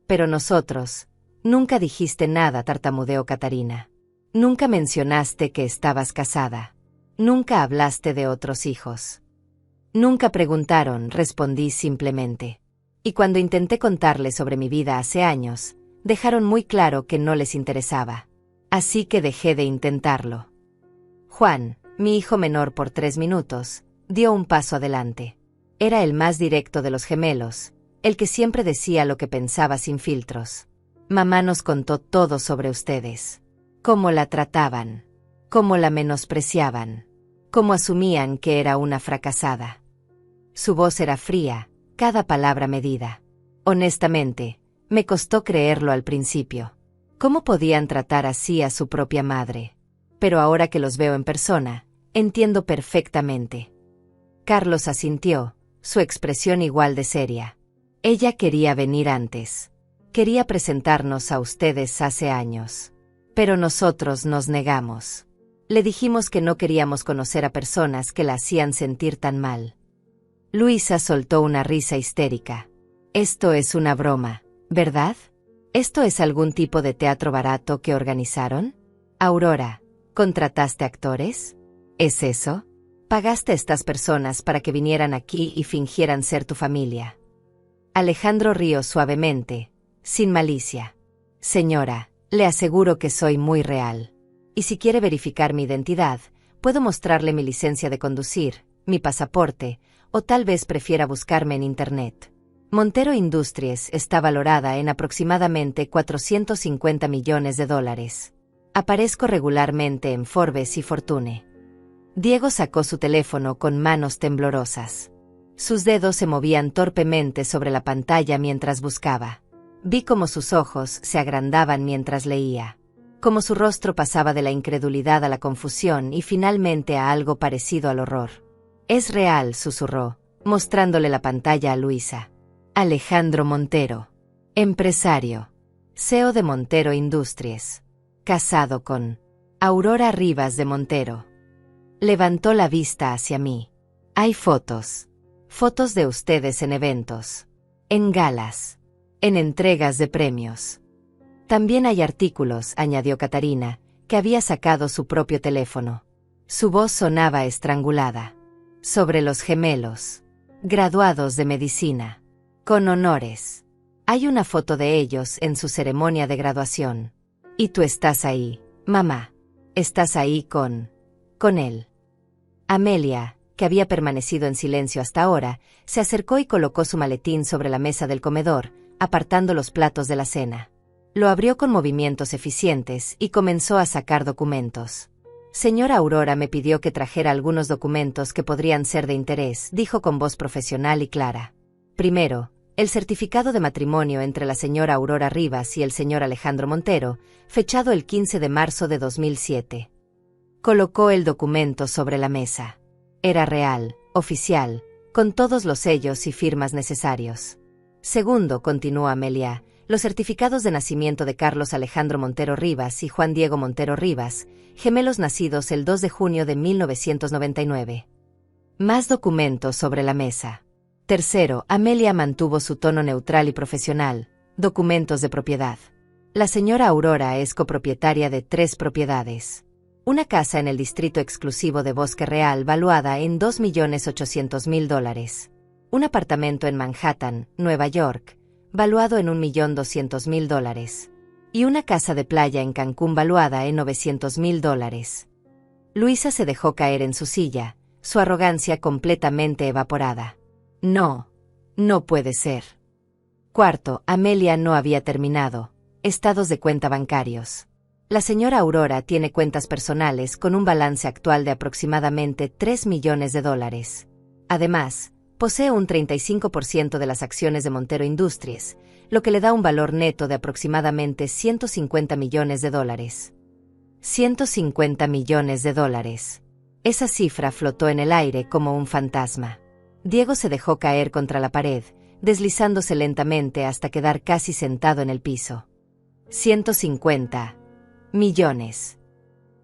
Pero nosotros, nunca dijiste nada, tartamudeó Catarina. Nunca mencionaste que estabas casada. Nunca hablaste de otros hijos. Nunca preguntaron, respondí simplemente. Y cuando intenté contarles sobre mi vida hace años, dejaron muy claro que no les interesaba. Así que dejé de intentarlo. Juan, mi hijo menor por 3 minutos, dio un paso adelante. Era el más directo de los gemelos, el que siempre decía lo que pensaba sin filtros. Mamá nos contó todo sobre ustedes. Cómo la trataban, cómo la menospreciaban, cómo asumían que era una fracasada. Su voz era fría, cada palabra medida. Honestamente, me costó creerlo al principio. ¿Cómo podían tratar así a su propia madre? Pero ahora que los veo en persona, entiendo perfectamente. Carlos asintió, su expresión igual de seria. Ella quería venir antes. Quería presentarnos a ustedes hace años. Pero nosotros nos negamos. Le dijimos que no queríamos conocer a personas que la hacían sentir tan mal. Luisa soltó una risa histérica. Esto es una broma, ¿verdad? ¿Esto es algún tipo de teatro barato que organizaron? Aurora, ¿contrataste actores? ¿Es eso? ¿Pagaste a estas personas para que vinieran aquí y fingieran ser tu familia? Alejandro rió suavemente, sin malicia. Señora, le aseguro que soy muy real. Y si quiere verificar mi identidad, puedo mostrarle mi licencia de conducir, mi pasaporte, o tal vez prefiera buscarme en Internet. Montero Industries está valorada en aproximadamente $450 millones. Aparezco regularmente en Forbes y Fortune. Diego sacó su teléfono con manos temblorosas. Sus dedos se movían torpemente sobre la pantalla mientras buscaba. Vi cómo sus ojos se agrandaban mientras leía. Cómo su rostro pasaba de la incredulidad a la confusión y finalmente a algo parecido al horror. Es real, susurró, mostrándole la pantalla a Luisa. Alejandro Montero. Empresario. CEO de Montero Industries. Casado con Aurora Rivas de Montero. Levantó la vista hacia mí. Hay fotos. Fotos de ustedes en eventos. En galas. En entregas de premios. También hay artículos, añadió Catarina, que había sacado su propio teléfono. Su voz sonaba estrangulada. Sobre los gemelos. Graduados de medicina. Con honores. Hay una foto de ellos en su ceremonia de graduación. Y tú estás ahí, mamá. Estás ahí con él. Amelia, que había permanecido en silencio hasta ahora, se acercó y colocó su maletín sobre la mesa del comedor, apartando los platos de la cena. Lo abrió con movimientos eficientes y comenzó a sacar documentos. Señora Aurora me pidió que trajera algunos documentos que podrían ser de interés, dijo con voz profesional y clara. Primero, el certificado de matrimonio entre la señora Aurora Rivas y el señor Alejandro Montero, fechado el 15 de marzo de 2007. Colocó el documento sobre la mesa. Era real, oficial, con todos los sellos y firmas necesarios. Segundo, continuó Amelia, los certificados de nacimiento de Carlos Alejandro Montero Rivas y Juan Diego Montero Rivas, gemelos nacidos el 2 de junio de 1999. Más documentos sobre la mesa. Tercero, Amelia mantuvo su tono neutral y profesional. Documentos de propiedad. La señora Aurora es copropietaria de 3 propiedades. Una casa en el distrito exclusivo de Bosque Real valuada en $2.800.000. Un apartamento en Manhattan, Nueva York, valuado en $1.200.000. Y una casa de playa en Cancún valuada en $900.000. Luisa se dejó caer en su silla, su arrogancia completamente evaporada. No puede ser. Cuarto, Amelia no había terminado. Estados de cuenta bancarios. La señora Aurora tiene cuentas personales con un balance actual de aproximadamente $3 millones. Además, posee un 35% de las acciones de Montero Industries, lo que le da un valor neto de aproximadamente $150 millones. $150 millones. Esa cifra flotó en el aire como un fantasma. Diego se dejó caer contra la pared, deslizándose lentamente hasta quedar casi sentado en el piso. 150 millones.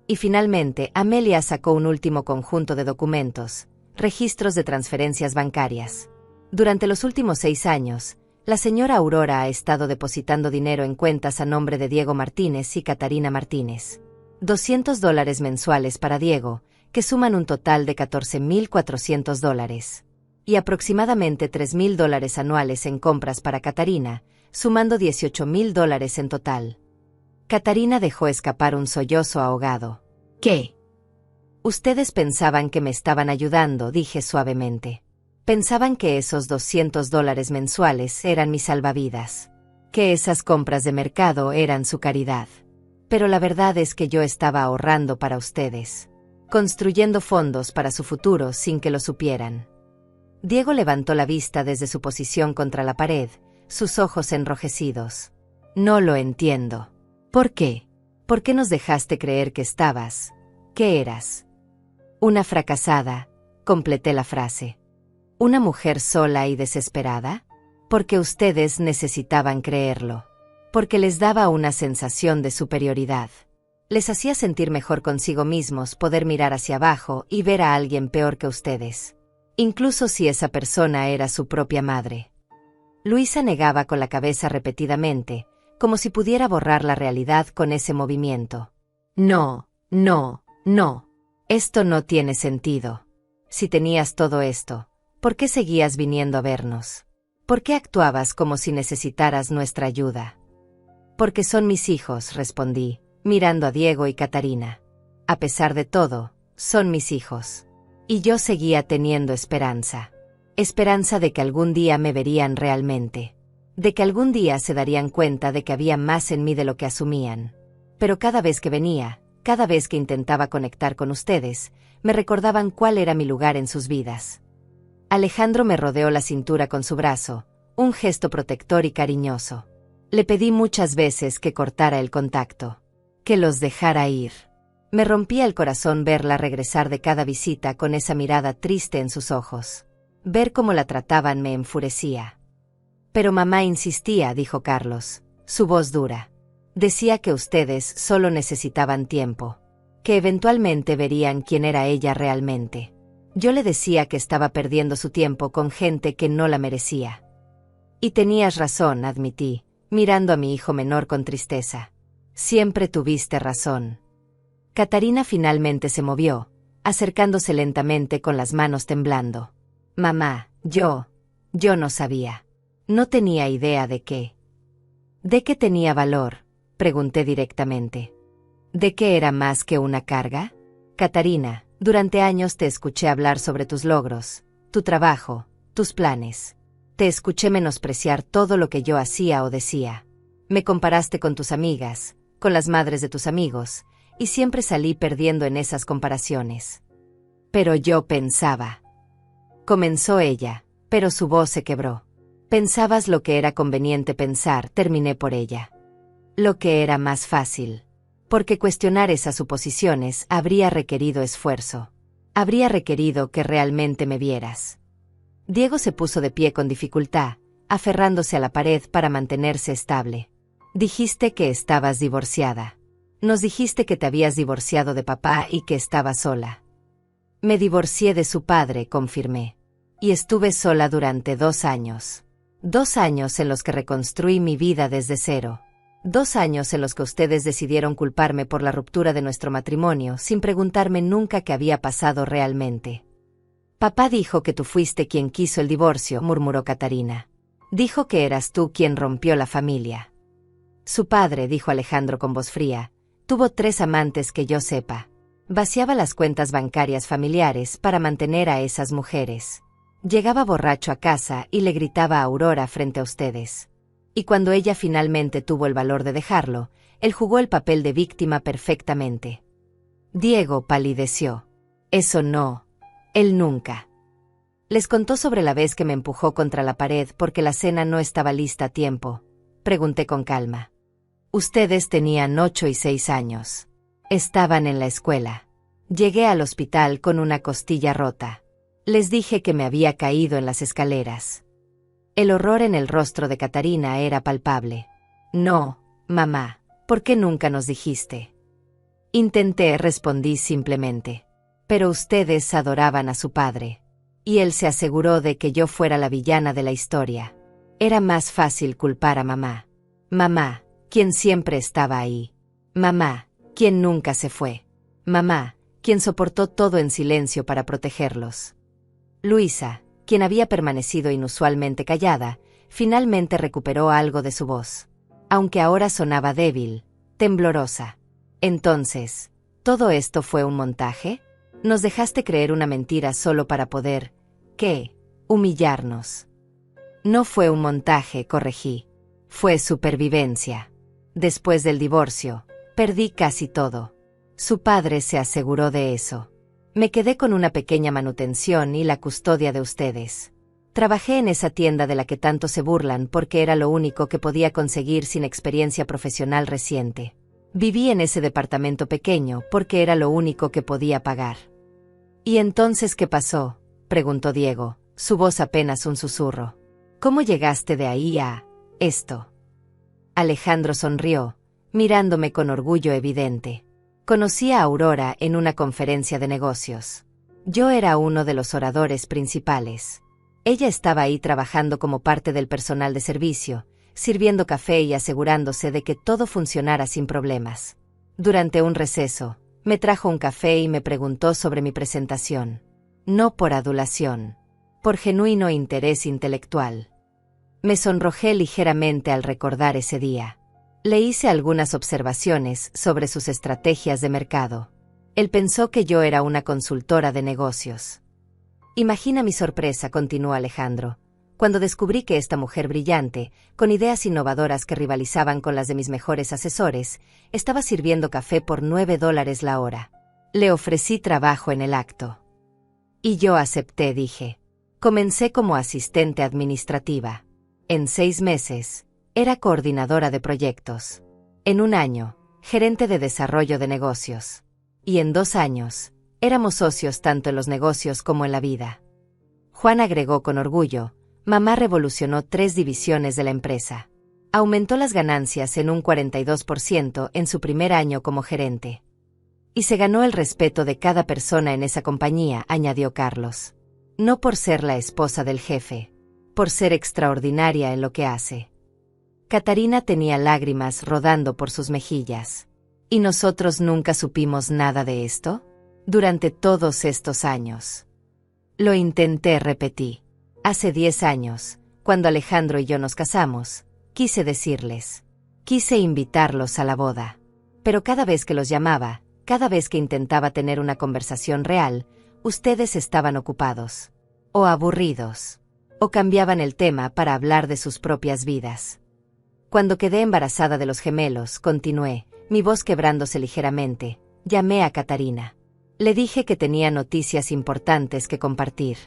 Y finalmente, Amelia sacó un último conjunto de documentos, registros de transferencias bancarias. Durante los últimos 6 años, la señora Aurora ha estado depositando dinero en cuentas a nombre de Diego Martínez y Catarina Martínez. $200 mensuales para Diego, que suman un total de $14,400. Y aproximadamente $3,000 anuales en compras para Catarina, sumando $18,000 en total. Catarina dejó escapar un sollozo ahogado. ¿Qué? Ustedes pensaban que me estaban ayudando, dije suavemente. Pensaban que esos $200 mensuales eran mi salvavidas, que esas compras de mercado eran su caridad. Pero la verdad es que yo estaba ahorrando para ustedes, construyendo fondos para su futuro sin que lo supieran. Diego levantó la vista desde su posición contra la pared, sus ojos enrojecidos. No lo entiendo. ¿Por qué? ¿Por qué nos dejaste creer que estabas? ¿Qué eras? Una fracasada, completé la frase. ¿Una mujer sola y desesperada? Porque ustedes necesitaban creerlo. Porque les daba una sensación de superioridad. Les hacía sentir mejor consigo mismos poder mirar hacia abajo y ver a alguien peor que ustedes. Incluso si esa persona era su propia madre. Luisa negaba con la cabeza repetidamente, como si pudiera borrar la realidad con ese movimiento. No, no, no. Esto no tiene sentido. Si tenías todo esto, ¿por qué seguías viniendo a vernos? ¿Por qué actuabas como si necesitaras nuestra ayuda? Porque son mis hijos, respondí, mirando a Diego y Catarina. A pesar de todo, son mis hijos. Y yo seguía teniendo esperanza. Esperanza de que algún día me verían realmente. De que algún día se darían cuenta de que había más en mí de lo que asumían. Pero cada vez que venía, cada vez que intentaba conectar con ustedes, me recordaban cuál era mi lugar en sus vidas. Alejandro me rodeó la cintura con su brazo, un gesto protector y cariñoso. Le pedí muchas veces que cortara el contacto, que los dejara ir. Me rompía el corazón verla regresar de cada visita con esa mirada triste en sus ojos. Ver cómo la trataban me enfurecía. Pero mamá insistía, dijo Carlos, su voz dura. Decía que ustedes solo necesitaban tiempo, que eventualmente verían quién era ella realmente. Yo le decía que estaba perdiendo su tiempo con gente que no la merecía. Y tenías razón, admití, mirando a mi hijo menor con tristeza. Siempre tuviste razón. Catarina finalmente se movió, acercándose lentamente con las manos temblando. Mamá, yo no sabía. No tenía idea de qué. ¿De qué tenía valor?, pregunté directamente. ¿De qué era más que una carga? Catarina, durante años te escuché hablar sobre tus logros, tu trabajo, tus planes. Te escuché menospreciar todo lo que yo hacía o decía. Me comparaste con tus amigas, con las madres de tus amigos, y siempre salí perdiendo en esas comparaciones. Pero yo pensaba. Comenzó ella, pero su voz se quebró. Pensabas lo que era conveniente pensar, terminé por ella. Lo que era más fácil. Porque cuestionar esas suposiciones habría requerido esfuerzo. Habría requerido que realmente me vieras. Diego se puso de pie con dificultad, aferrándose a la pared para mantenerse estable. Dijiste que estabas divorciada. Nos dijiste que te habías divorciado de papá y que estabas sola. Me divorcié de su padre, confirmé. Y estuve sola durante 2 años. 2 años en los que reconstruí mi vida desde cero. 2 años en los que ustedes decidieron culparme por la ruptura de nuestro matrimonio sin preguntarme nunca qué había pasado realmente. Papá dijo que tú fuiste quien quiso el divorcio, murmuró Catarina. Dijo que eras tú quien rompió la familia. Su padre, dijo Alejandro con voz fría, tuvo 3 amantes que yo sepa. Vaciaba las cuentas bancarias familiares para mantener a esas mujeres. Llegaba borracho a casa y le gritaba a Aurora frente a ustedes. Y cuando ella finalmente tuvo el valor de dejarlo, Él jugó el papel de víctima perfectamente. Diego palideció. Eso no. Él nunca. ¿Les contó sobre la vez que me empujó contra la pared porque la cena no estaba lista a tiempo? Pregunté con calma. Ustedes tenían 8 y 6 años. Estaban en la escuela. Llegué al hospital con una costilla rota. Les dije que me había caído en las escaleras. El horror en el rostro de Catarina era palpable. No, mamá, ¿por qué nunca nos dijiste? Intenté, respondí simplemente. Pero ustedes adoraban a su padre. Y él se aseguró de que yo fuera la villana de la historia. Era más fácil culpar a mamá. Mamá, quien siempre estaba ahí. Mamá, quien nunca se fue. Mamá, quien soportó todo en silencio para protegerlos. Luisa, quien había permanecido inusualmente callada, finalmente recuperó algo de su voz. Aunque ahora sonaba débil, temblorosa. Entonces, ¿todo esto fue un montaje? Nos dejaste creer una mentira solo para poder, ¿qué? Humillarnos. No fue un montaje, corregí. Fue supervivencia. Después del divorcio, perdí casi todo. Su padre se aseguró de eso. Me quedé con una pequeña manutención y la custodia de ustedes. Trabajé en esa tienda de la que tanto se burlan porque era lo único que podía conseguir sin experiencia profesional reciente. Viví en ese departamento pequeño porque era lo único que podía pagar. ¿Y entonces qué pasó?, preguntó Diego, su voz apenas un susurro. ¿Cómo llegaste de ahí a esto? Alejandro sonrió, mirándome con orgullo evidente. Conocí a Aurora en una conferencia de negocios. Yo era uno de los oradores principales. Ella estaba ahí trabajando como parte del personal de servicio, sirviendo café y asegurándose de que todo funcionara sin problemas. Durante un receso, me trajo un café y me preguntó sobre mi presentación. No por adulación, por genuino interés intelectual. Me sonrojé ligeramente al recordar ese día. Le hice algunas observaciones sobre sus estrategias de mercado. Él pensó que yo era una consultora de negocios. Imagina mi sorpresa, continuó Alejandro, cuando descubrí que esta mujer brillante, con ideas innovadoras que rivalizaban con las de mis mejores asesores, estaba sirviendo café por $9 la hora. Le ofrecí trabajo en el acto. Y yo acepté, dije. Comencé como asistente administrativa. En 6 meses, era coordinadora de proyectos. En 1 año, gerente de desarrollo de negocios. Y en 2 años, éramos socios tanto en los negocios como en la vida. Juan agregó con orgullo, mamá revolucionó 3 divisiones de la empresa. Aumentó las ganancias en un 42% en su primer año como gerente. Y se ganó el respeto de cada persona en esa compañía, añadió Carlos. No por ser la esposa del jefe, por ser extraordinaria en lo que hace. Catarina tenía lágrimas rodando por sus mejillas. ¿Y nosotros nunca supimos nada de esto? Durante todos estos años. Lo intenté, repetí. Hace 10 años, cuando Alejandro y yo nos casamos, quise decirles. Quise invitarlos a la boda. Pero cada vez que los llamaba, cada vez que intentaba tener una conversación real, ustedes estaban ocupados. O aburridos. O cambiaban el tema para hablar de sus propias vidas. Cuando quedé embarazada de los gemelos, continué, mi voz quebrándose ligeramente, llamé a Catarina. Le dije que tenía noticias importantes que compartir.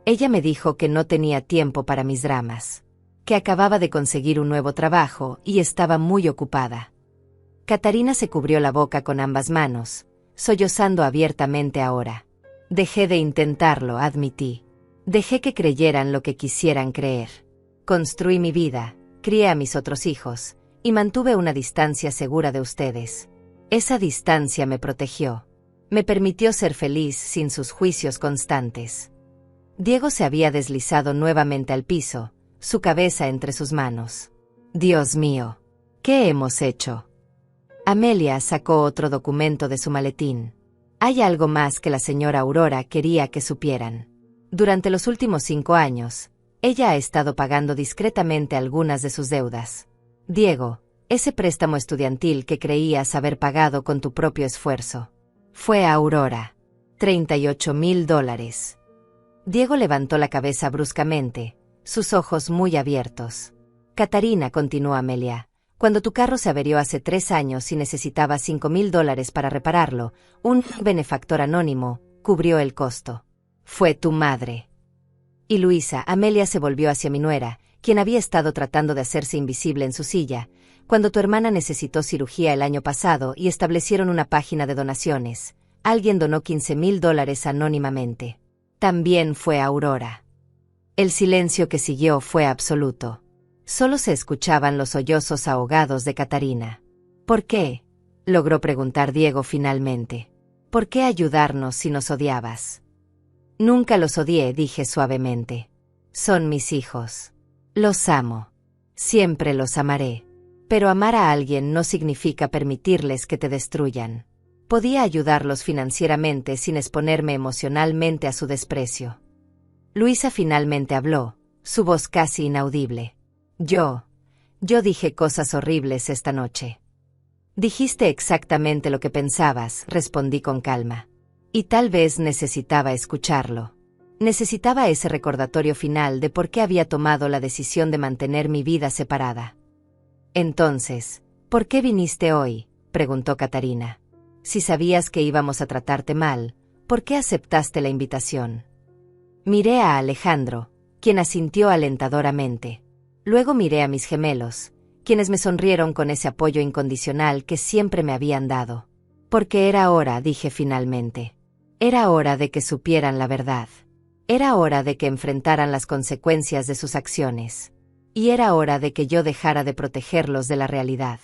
Ella me dijo que no tenía tiempo para mis dramas, que acababa de conseguir un nuevo trabajo y estaba muy ocupada. Catarina se cubrió la boca con ambas manos, sollozando abiertamente ahora. Dejé de intentarlo, admití. Dejé que creyeran lo que quisieran creer. Construí mi vida. Crié a mis otros hijos, y mantuve una distancia segura de ustedes. Esa distancia me protegió. Me permitió ser feliz sin sus juicios constantes. Diego se había deslizado nuevamente al piso, su cabeza entre sus manos. Dios mío, ¿qué hemos hecho? Amelia sacó otro documento de su maletín. Hay algo más que la señora Aurora quería que supieran. Durante los últimos 5 años, ella ha estado pagando discretamente algunas de sus deudas. Diego, ese préstamo estudiantil que creías haber pagado con tu propio esfuerzo. Fue a Aurora. $38,000. Diego levantó la cabeza bruscamente, sus ojos muy abiertos. Catarina, continuó Amelia, Cuando tu carro se averió hace 3 años y necesitaba $5,000 para repararlo, un benefactor anónimo cubrió el costo. Fue tu madre. Y Luisa, Amelia se volvió hacia mi nuera, quien había estado tratando de hacerse invisible en su silla, cuando tu hermana necesitó cirugía el año pasado y establecieron una página de donaciones. Alguien donó $15,000 anónimamente. También fue Aurora. El silencio que siguió fue absoluto. Solo se escuchaban los sollozos ahogados de Catarina. ¿Por qué?, logró preguntar Diego finalmente. ¿Por qué ayudarnos si nos odiabas? Nunca los odié, dije suavemente. Son mis hijos. Los amo. Siempre los amaré. Pero amar a alguien no significa permitirles que te destruyan. Podía ayudarlos financieramente sin exponerme emocionalmente a su desprecio. Luisa finalmente habló, su voz casi inaudible. Yo dije cosas horribles esta noche. Dijiste exactamente lo que pensabas, respondí con calma. Y tal vez necesitaba escucharlo. Necesitaba ese recordatorio final de por qué había tomado la decisión de mantener mi vida separada. Entonces, ¿por qué viniste hoy?, preguntó Catarina. Si sabías que íbamos a tratarte mal, ¿por qué aceptaste la invitación? Miré a Alejandro, quien asintió alentadoramente. Luego miré a mis gemelos, quienes me sonrieron con ese apoyo incondicional que siempre me habían dado. Porque era hora, dije finalmente. Era hora de que supieran la verdad. Era hora de que enfrentaran las consecuencias de sus acciones. Y era hora de que yo dejara de protegerlos de la realidad.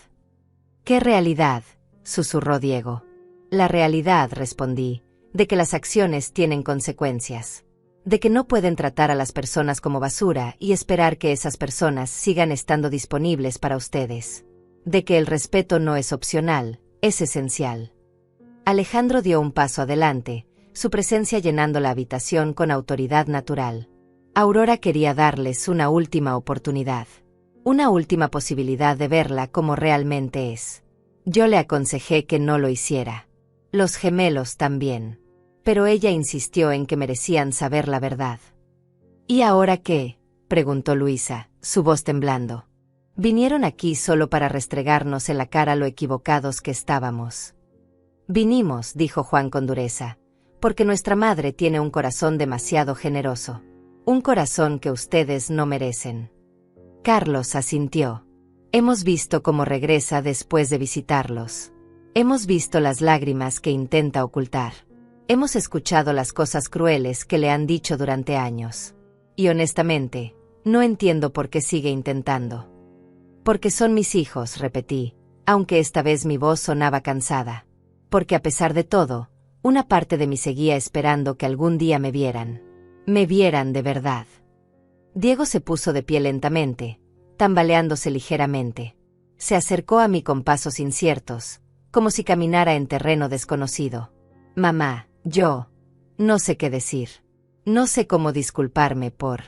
¿Qué realidad?, susurró Diego. La realidad, respondí, de que las acciones tienen consecuencias. De que no pueden tratar a las personas como basura y esperar que esas personas sigan estando disponibles para ustedes. De que el respeto no es opcional, es esencial. Alejandro dio un paso adelante, su presencia llenando la habitación con autoridad natural. Aurora quería darles una última oportunidad. Una última posibilidad de verla como realmente es. Yo le aconsejé que no lo hiciera. Los gemelos también. Pero ella insistió en que merecían saber la verdad. ¿Y ahora qué?, preguntó Luisa, su voz temblando. Vinieron aquí solo para restregarnos en la cara lo equivocados que estábamos. Vinimos, dijo Juan con dureza, porque nuestra madre tiene un corazón demasiado generoso. Un corazón que ustedes no merecen. Carlos asintió. Hemos visto cómo regresa después de visitarlos. Hemos visto las lágrimas que intenta ocultar. Hemos escuchado las cosas crueles que le han dicho durante años. Y honestamente, no entiendo por qué sigue intentando. Porque son mis hijos, repetí, aunque esta vez mi voz sonaba cansada. Porque a pesar de todo, una parte de mí seguía esperando que algún día me vieran. Me vieran de verdad. Diego se puso de pie lentamente, tambaleándose ligeramente. Se acercó a mí con pasos inciertos, como si caminara en terreno desconocido. Mamá, yo no sé qué decir. No sé cómo disculparme por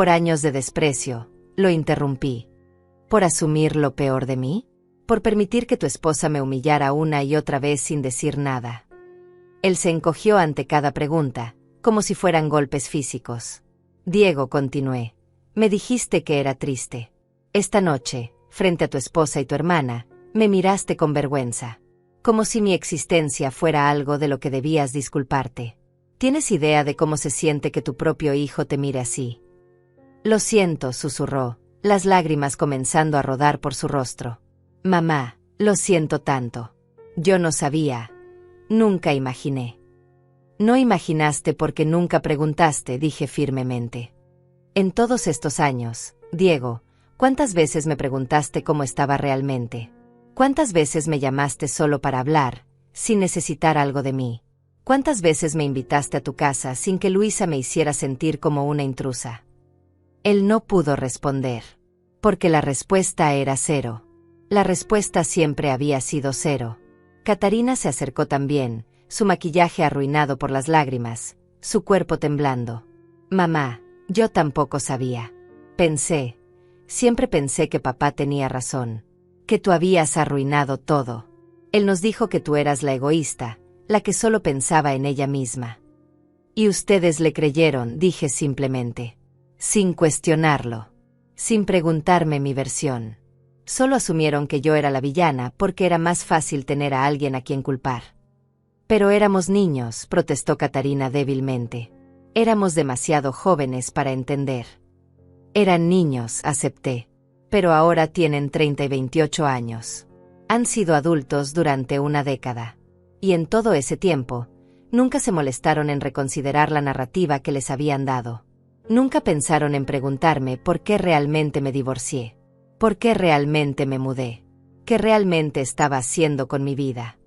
años de desprecio, lo interrumpí. ¿Por asumir lo peor de mí? ¿Por permitir que tu esposa me humillara una y otra vez sin decir nada? Él se encogió ante cada pregunta, como si fueran golpes físicos. Diego, continué, me dijiste que era triste. Esta noche, frente a tu esposa y tu hermana, me miraste con vergüenza. Como si mi existencia fuera algo de lo que debías disculparte. ¿Tienes idea de cómo se siente que tu propio hijo te mire así? Lo siento, susurró, las lágrimas comenzando a rodar por su rostro. Mamá, lo siento tanto. Yo no sabía. Nunca imaginé. No imaginaste porque nunca preguntaste, dije firmemente. En todos estos años, Diego, ¿cuántas veces me preguntaste cómo estaba realmente? ¿Cuántas veces me llamaste solo para hablar, sin necesitar algo de mí? ¿Cuántas veces me invitaste a tu casa sin que Luisa me hiciera sentir como una intrusa? Él no pudo responder, porque la respuesta era 0. La respuesta siempre había sido 0. Catarina se acercó también, su maquillaje arruinado por las lágrimas, su cuerpo temblando. Mamá, yo tampoco sabía. Siempre pensé que papá tenía razón. Que tú habías arruinado todo. Él nos dijo que tú eras la egoísta, la que solo pensaba en ella misma. Y ustedes le creyeron, dije simplemente. Sin cuestionarlo. Sin preguntarme mi versión. Solo asumieron que yo era la villana porque era más fácil tener a alguien a quien culpar. Pero éramos niños, protestó Catarina débilmente. Éramos demasiado jóvenes para entender. Eran niños, acepté. Pero ahora tienen 30 y 28 años. Han sido adultos durante una década. Y en todo ese tiempo, nunca se molestaron en reconsiderar la narrativa que les habían dado. Nunca pensaron en preguntarme por qué realmente me divorcié. ¿Por qué realmente me mudé? ¿Qué realmente estaba haciendo con mi vida?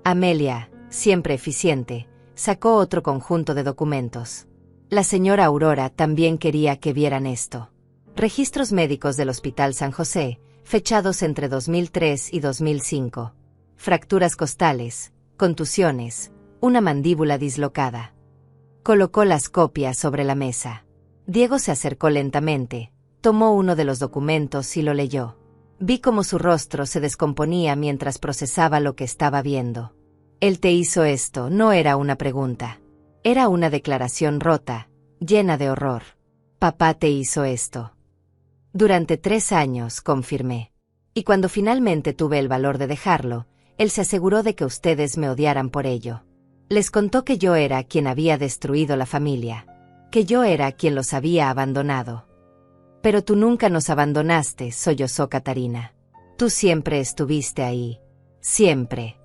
Amelia, siempre eficiente, sacó otro conjunto de documentos. La señora Aurora también quería que vieran esto. Registros médicos del Hospital San José, fechados entre 2003 y 2005. Fracturas costales, contusiones, una mandíbula dislocada. Colocó las copias sobre la mesa. Diego se acercó lentamente, tomó uno de los documentos y lo leyó. Vi cómo su rostro se descomponía mientras procesaba lo que estaba viendo. Él te hizo esto, no era una pregunta. Era una declaración rota, llena de horror. Papá te hizo esto. Durante 3 años, confirmé. Y cuando finalmente tuve el valor de dejarlo, él se aseguró de que ustedes me odiaran por ello. Les contó que yo era quien había destruido la familia, que yo era quien los había abandonado. Pero tú nunca nos abandonaste, sollozó Catarina. Tú siempre estuviste ahí. Siempre.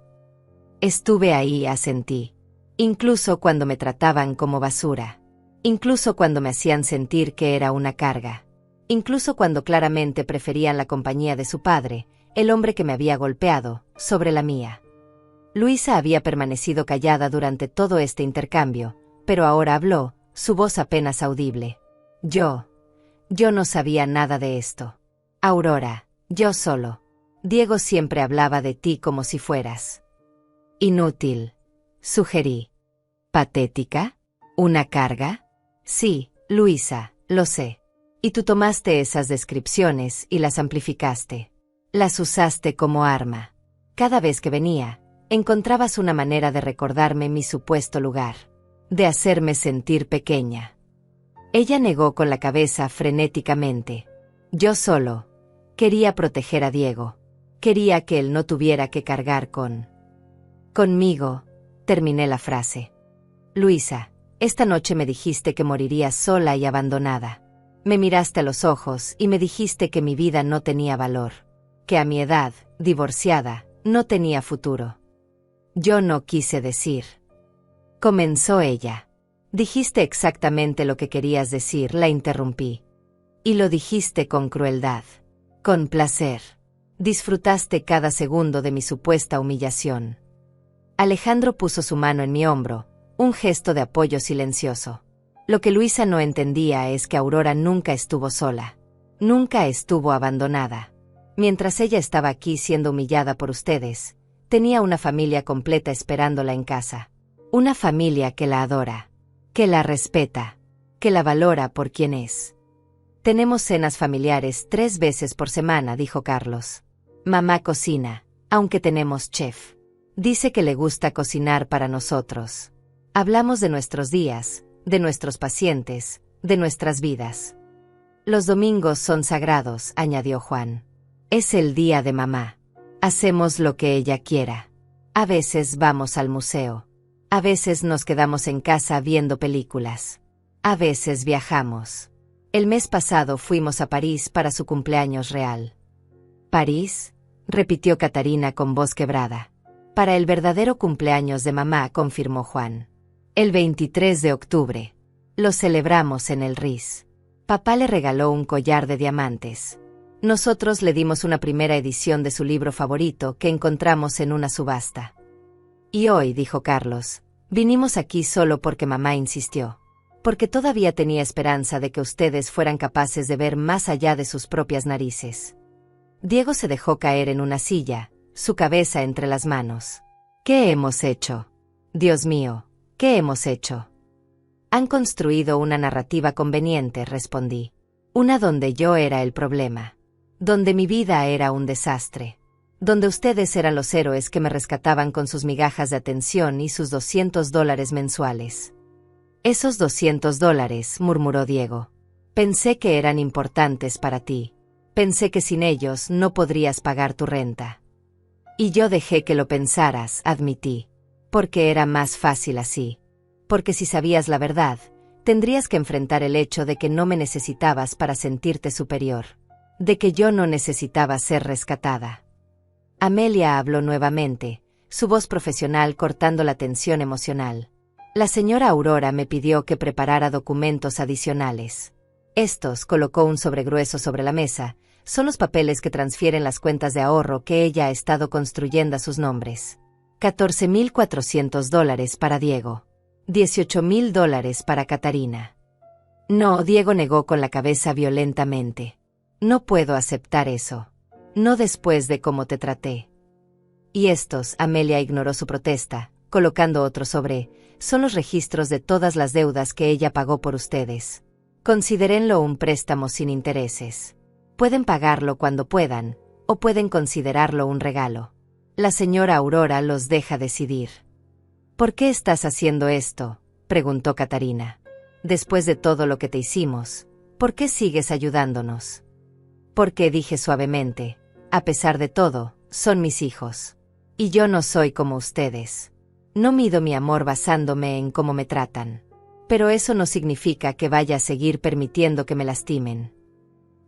Estuve ahí, asentí. Incluso cuando me trataban como basura. Incluso cuando me hacían sentir que era una carga. Incluso cuando claramente preferían la compañía de su padre, el hombre que me había golpeado, sobre la mía. Luisa había permanecido callada durante todo este intercambio, pero ahora habló, su voz apenas audible. Yo no sabía nada de esto. Aurora, yo solo. Diego siempre hablaba de ti como si fueras inútil, sugerí. ¿Patética? ¿Una carga? Sí, Luisa, lo sé. Y tú tomaste esas descripciones y las amplificaste. Las usaste como arma. Cada vez que venía, encontrabas una manera de recordarme mi supuesto lugar, de hacerme sentir pequeña. Ella negó con la cabeza frenéticamente. Yo solo quería proteger a Diego. Quería que él no tuviera que cargar conmigo. Terminé la frase. Luisa, esta noche me dijiste que moriría sola y abandonada. Me miraste a los ojos y me dijiste que mi vida no tenía valor, que a mi edad, divorciada, no tenía futuro. Yo no quise decir. Comenzó ella. Dijiste exactamente lo que querías decir, la interrumpí. Y lo dijiste con crueldad, con placer. Disfrutaste cada segundo de mi supuesta humillación. Alejandro puso su mano en mi hombro, un gesto de apoyo silencioso. Lo que Luisa no entendía es que Aurora nunca estuvo sola. Nunca estuvo abandonada. Mientras ella estaba aquí siendo humillada por ustedes, tenía una familia completa esperándola en casa. Una familia que la adora, que la respeta, que la valora por quien es. Tenemos cenas familiares 3 veces por semana, dijo Carlos. Mamá cocina, aunque tenemos chef. Dice que le gusta cocinar para nosotros. Hablamos de nuestros días, de nuestros pacientes, de nuestras vidas. Los domingos son sagrados, añadió Juan. Es el día de mamá. Hacemos lo que ella quiera. A veces vamos al museo. A veces nos quedamos en casa viendo películas. A veces viajamos. El mes pasado fuimos a París para su cumpleaños real. ¿París?, repitió Catarina con voz quebrada. Para el verdadero cumpleaños de mamá, confirmó Juan. El 23 de octubre. Lo celebramos en el Ritz. Papá le regaló un collar de diamantes. Nosotros le dimos una primera edición de su libro favorito que encontramos en una subasta. Y hoy, dijo Carlos, vinimos aquí solo porque mamá insistió. Porque todavía tenía esperanza de que ustedes fueran capaces de ver más allá de sus propias narices. Diego se dejó caer en una silla, su cabeza entre las manos. ¿Qué hemos hecho? Dios mío, ¿qué hemos hecho? Han construido una narrativa conveniente, respondí. Una donde yo era el problema. Donde mi vida era un desastre. Donde ustedes eran los héroes que me rescataban con sus migajas de atención y sus $200 mensuales. Esos $200, murmuró Diego. Pensé que eran importantes para ti. Pensé que sin ellos no podrías pagar tu renta. Y yo dejé que lo pensaras, admití. Porque era más fácil así. Porque si sabías la verdad, tendrías que enfrentar el hecho de que no me necesitabas para sentirte superior. De que yo no necesitaba ser rescatada. Amelia habló nuevamente, su voz profesional cortando la tensión emocional. La señora Aurora me pidió que preparara documentos adicionales. Estos, colocó un sobre grueso sobre la mesa, son los papeles que transfieren las cuentas de ahorro que ella ha estado construyendo a sus nombres. $14,400 para Diego. $18,000 para Catarina. No, Diego negó con la cabeza violentamente. No puedo aceptar eso. No después de cómo te traté. Y estos, Amelia ignoró su protesta, colocando otro sobre, son los registros de todas las deudas que ella pagó por ustedes. Considérenlo un préstamo sin intereses. Pueden pagarlo cuando puedan, o pueden considerarlo un regalo. La señora Aurora los deja decidir. ¿Por qué estás haciendo esto?, preguntó Catarina. Después de todo lo que te hicimos, ¿por qué sigues ayudándonos? Porque, dije suavemente, a pesar de todo, son mis hijos. Y yo no soy como ustedes. No mido mi amor basándome en cómo me tratan. Pero eso no significa que vaya a seguir permitiendo que me lastimen.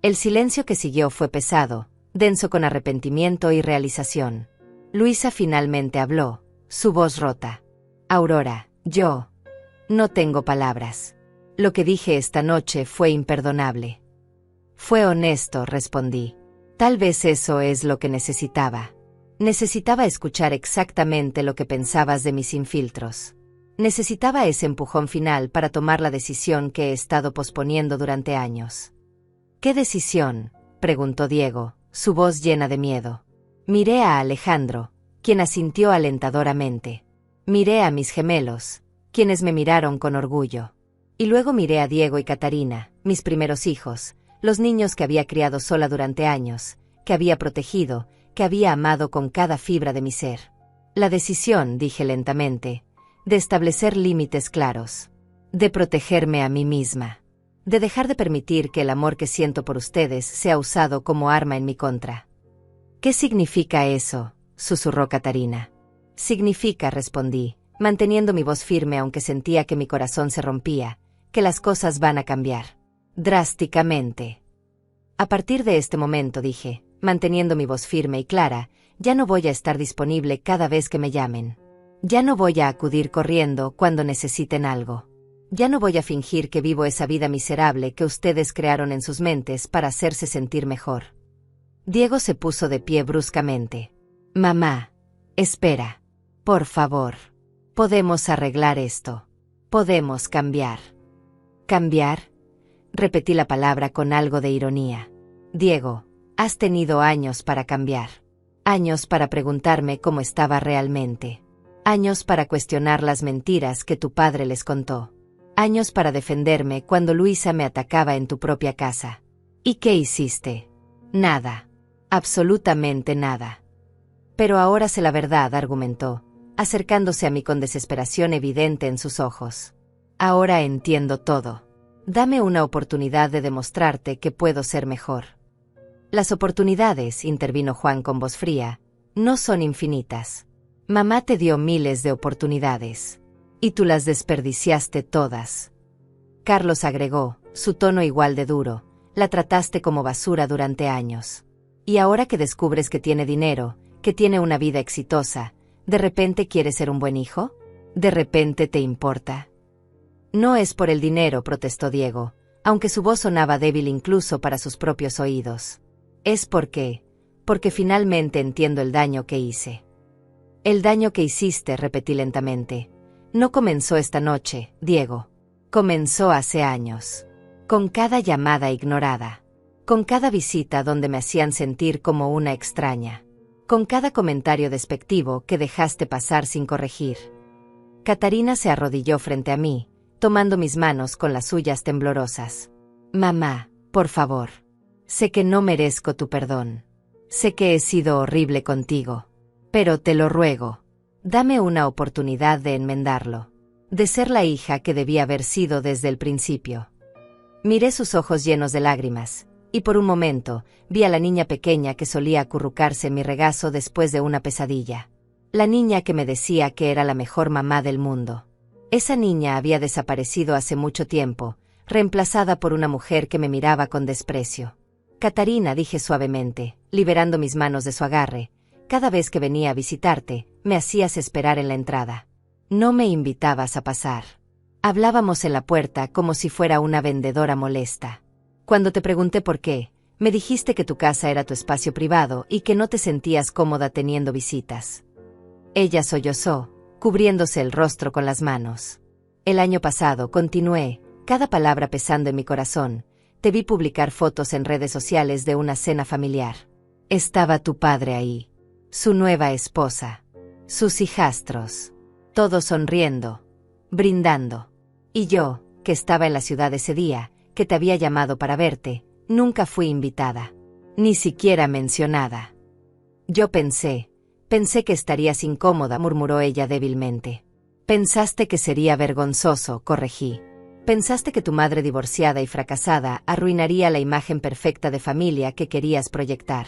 El silencio que siguió fue pesado, denso con arrepentimiento y realización. Luisa finalmente habló, su voz rota. Aurora, yo no tengo palabras. Lo que dije esta noche fue imperdonable. Fue honesto, respondí. Tal vez eso es lo que necesitaba. Necesitaba escuchar exactamente lo que pensabas de mis infiltros. Necesitaba ese empujón final para tomar la decisión que he estado posponiendo durante años. ¿Qué decisión?, preguntó Diego, su voz llena de miedo. Miré a Alejandro, quien asintió alentadoramente. Miré a mis gemelos, quienes me miraron con orgullo. Y luego miré a Diego y Catarina, mis primeros hijos, los niños que había criado sola durante años, que había protegido, que había amado con cada fibra de mi ser. La decisión, dije lentamente, de establecer límites claros, de protegerme a mí misma, de dejar de permitir que el amor que siento por ustedes sea usado como arma en mi contra. ¿Qué significa eso?, susurró Catarina. Significa, respondí, manteniendo mi voz firme aunque sentía que mi corazón se rompía, que las cosas van a cambiar. Drásticamente. A partir de este momento, dije, manteniendo mi voz firme y clara, ya no voy a estar disponible cada vez que me llamen. Ya no voy a acudir corriendo cuando necesiten algo. Ya no voy a fingir que vivo esa vida miserable que ustedes crearon en sus mentes para hacerse sentir mejor. Diego se puso de pie bruscamente. Mamá, espera. Por favor. Podemos arreglar esto. Podemos cambiar. ¿Cambiar? Repetí la palabra con algo de ironía. Diego, has tenido años para cambiar. Años para preguntarme cómo estaba realmente. Años para cuestionar las mentiras que tu padre les contó. Años para defenderme cuando Luisa me atacaba en tu propia casa. ¿Y qué hiciste? Nada. Absolutamente nada. Pero ahora sé la verdad, argumentó, acercándose a mí con desesperación evidente en sus ojos. Ahora entiendo todo. Dame una oportunidad de demostrarte que puedo ser mejor. Las oportunidades, intervino Juan con voz fría, no son infinitas. Mamá te dio miles de oportunidades. Y tú las desperdiciaste todas. Carlos agregó, su tono igual de duro, la trataste como basura durante años. Y ahora que descubres que tiene dinero, que tiene una vida exitosa, ¿de repente quieres ser un buen hijo? ¿De repente te importa? No es por el dinero, protestó Diego, aunque su voz sonaba débil incluso para sus propios oídos. Es porque finalmente entiendo el daño que hice. El daño que hiciste, repetí lentamente. No comenzó esta noche, Diego. Comenzó hace años. Con cada llamada ignorada. Con cada visita donde me hacían sentir como una extraña. Con cada comentario despectivo que dejaste pasar sin corregir. Catarina se arrodilló frente a mí, tomando mis manos con las suyas temblorosas. Mamá, por favor. Sé que no merezco tu perdón. Sé que he sido horrible contigo. Pero te lo ruego. Dame una oportunidad de enmendarlo. De ser la hija que debía haber sido desde el principio. Miré sus ojos llenos de lágrimas, y por un momento, vi a la niña pequeña que solía acurrucarse en mi regazo después de una pesadilla. La niña que me decía que era la mejor mamá del mundo. Esa niña había desaparecido hace mucho tiempo, reemplazada por una mujer que me miraba con desprecio. Catarina, dije suavemente, liberando mis manos de su agarre, cada vez que venía a visitarte, me hacías esperar en la entrada. No me invitabas a pasar. Hablábamos en la puerta como si fuera una vendedora molesta. Cuando te pregunté por qué, me dijiste que tu casa era tu espacio privado y que no te sentías cómoda teniendo visitas. Ella sollozó, cubriéndose el rostro con las manos. El año pasado, continué, cada palabra pesando en mi corazón, te vi publicar fotos en redes sociales de una cena familiar. Estaba tu padre ahí, su nueva esposa, sus hijastros, todos sonriendo, brindando. Y yo, que estaba en la ciudad ese día, que te había llamado para verte, nunca fui invitada, ni siquiera mencionada. Yo pensé que estarías incómoda, murmuró ella débilmente. Pensaste que sería vergonzoso, corregí. Pensaste que tu madre divorciada y fracasada arruinaría la imagen perfecta de familia que querías proyectar.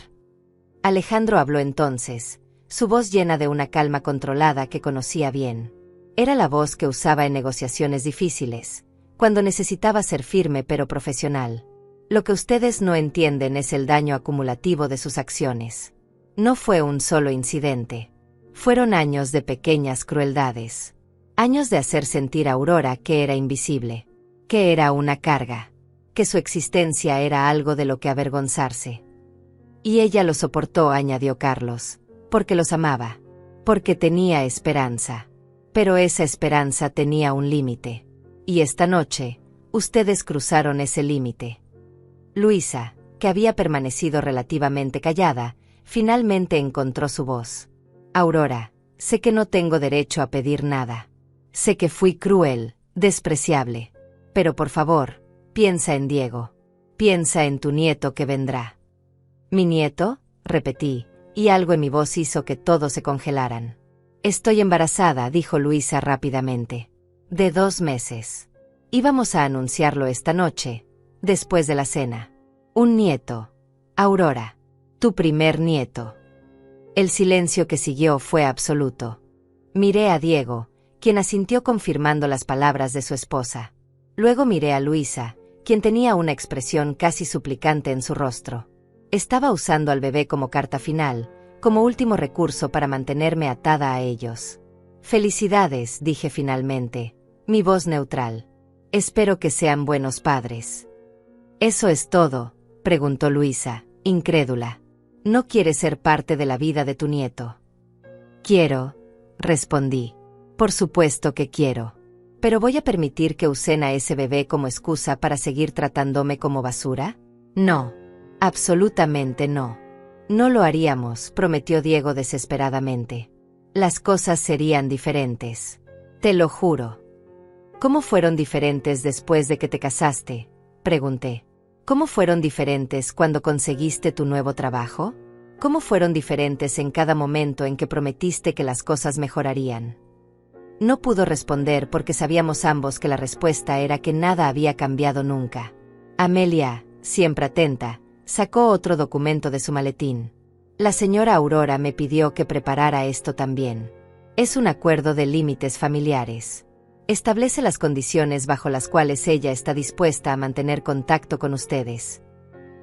Alejandro habló entonces, su voz llena de una calma controlada que conocía bien. Era la voz que usaba en negociaciones difíciles, cuando necesitaba ser firme pero profesional. Lo que ustedes no entienden es el daño acumulativo de sus acciones. No fue un solo incidente. Fueron años de pequeñas crueldades. Años de hacer sentir a Aurora que era invisible, que era una carga, que su existencia era algo de lo que avergonzarse. Y ella lo soportó, añadió Carlos, porque los amaba, porque tenía esperanza. Pero esa esperanza tenía un límite. Y esta noche, ustedes cruzaron ese límite. Luisa, que había permanecido relativamente callada, finalmente encontró su voz. Aurora, sé que no tengo derecho a pedir nada. Sé que fui cruel, despreciable. Pero por favor, piensa en Diego. Piensa en tu nieto que vendrá. ¿Mi nieto?, repetí, y algo en mi voz hizo que todos se congelaran. Estoy embarazada, dijo Luisa rápidamente. De 2 meses. Íbamos a anunciarlo esta noche, después de la cena. Un nieto. Aurora. Tu primer nieto. El silencio que siguió fue absoluto. Miré a Diego, quien asintió confirmando las palabras de su esposa. Luego miré a Luisa, quien tenía una expresión casi suplicante en su rostro. Estaba usando al bebé como carta final, como último recurso para mantenerme atada a ellos. Felicidades, dije finalmente, mi voz neutral. Espero que sean buenos padres. ¿Eso es todo?, preguntó Luisa, incrédula. ¿No quieres ser parte de la vida de tu nieto? Quiero, respondí. Por supuesto que quiero. ¿Pero voy a permitir que usen a ese bebé como excusa para seguir tratándome como basura? No. Absolutamente no. No lo haríamos, prometió Diego desesperadamente. Las cosas serían diferentes. Te lo juro. ¿Cómo fueron diferentes después de que te casaste?, pregunté. ¿Cómo fueron diferentes cuando conseguiste tu nuevo trabajo? ¿Cómo fueron diferentes en cada momento en que prometiste que las cosas mejorarían? No pudo responder porque sabíamos ambos que la respuesta era que nada había cambiado nunca. Amelia, siempre atenta, sacó otro documento de su maletín. La señora Aurora me pidió que preparara esto también. Es un acuerdo de límites familiares. Establece las condiciones bajo las cuales ella está dispuesta a mantener contacto con ustedes.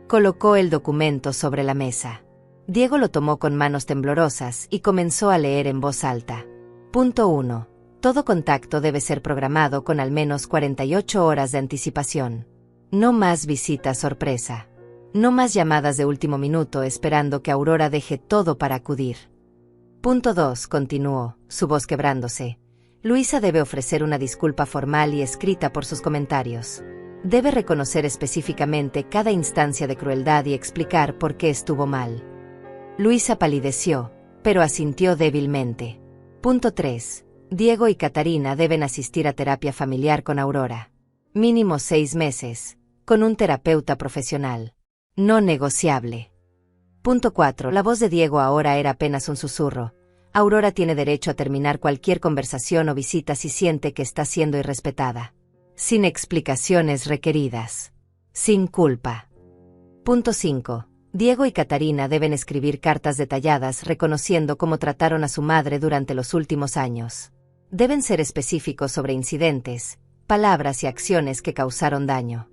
Colocó el documento sobre la mesa. Diego lo tomó con manos temblorosas y comenzó a leer en voz alta. Punto 1. Todo contacto debe ser programado con al menos 48 horas de anticipación. No más visitas sorpresa. No más llamadas de último minuto esperando que Aurora deje todo para acudir. Punto 2. Continuó, su voz quebrándose. Luisa debe ofrecer una disculpa formal y escrita por sus comentarios. Debe reconocer específicamente cada instancia de crueldad y explicar por qué estuvo mal. Luisa palideció, pero asintió débilmente. Punto 3. Diego y Catarina deben asistir a terapia familiar con Aurora. Mínimo 6 meses, con un terapeuta profesional. No negociable. Punto 4. La voz de Diego ahora era apenas un susurro. Aurora tiene derecho a terminar cualquier conversación o visita si siente que está siendo irrespetada. Sin explicaciones requeridas. Sin culpa. Punto 5. Diego y Catarina deben escribir cartas detalladas reconociendo cómo trataron a su madre durante los últimos años. Deben ser específicos sobre incidentes, palabras y acciones que causaron daño.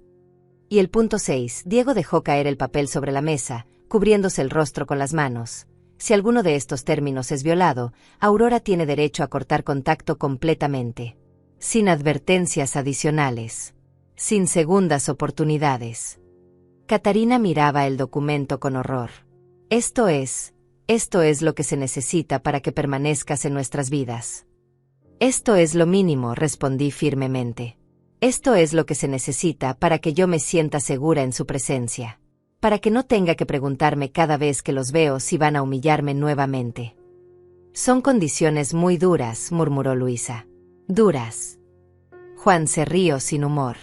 Y el punto 6. Diego dejó caer el papel sobre la mesa, cubriéndose el rostro con las manos. Si alguno de estos términos es violado, Aurora tiene derecho a cortar contacto completamente. Sin advertencias adicionales. Sin segundas oportunidades. Catarina miraba el documento con horror. Esto es lo que se necesita para que permanezcas en nuestras vidas. Esto es lo mínimo, respondí firmemente. Esto es lo que se necesita para que yo me sienta segura en su presencia. Para que no tenga que preguntarme cada vez que los veo si van a humillarme nuevamente. Son condiciones muy duras, murmuró Luisa. Duras. Juan se rió sin humor.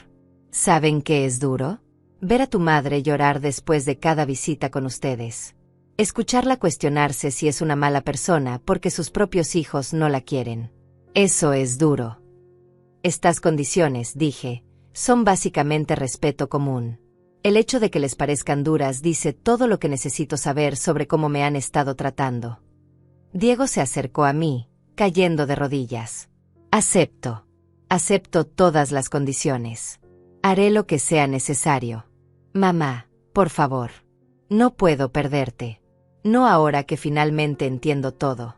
¿Saben qué es duro? Ver a tu madre llorar después de cada visita con ustedes. Escucharla cuestionarse si es una mala persona porque sus propios hijos no la quieren. Eso es duro. Estas condiciones, dije, son básicamente respeto común. El hecho de que les parezcan duras dice todo lo que necesito saber sobre cómo me han estado tratando. Diego se acercó a mí, cayendo de rodillas. Acepto. Acepto todas las condiciones. Haré lo que sea necesario. Mamá, por favor. No puedo perderte. No ahora que finalmente entiendo todo.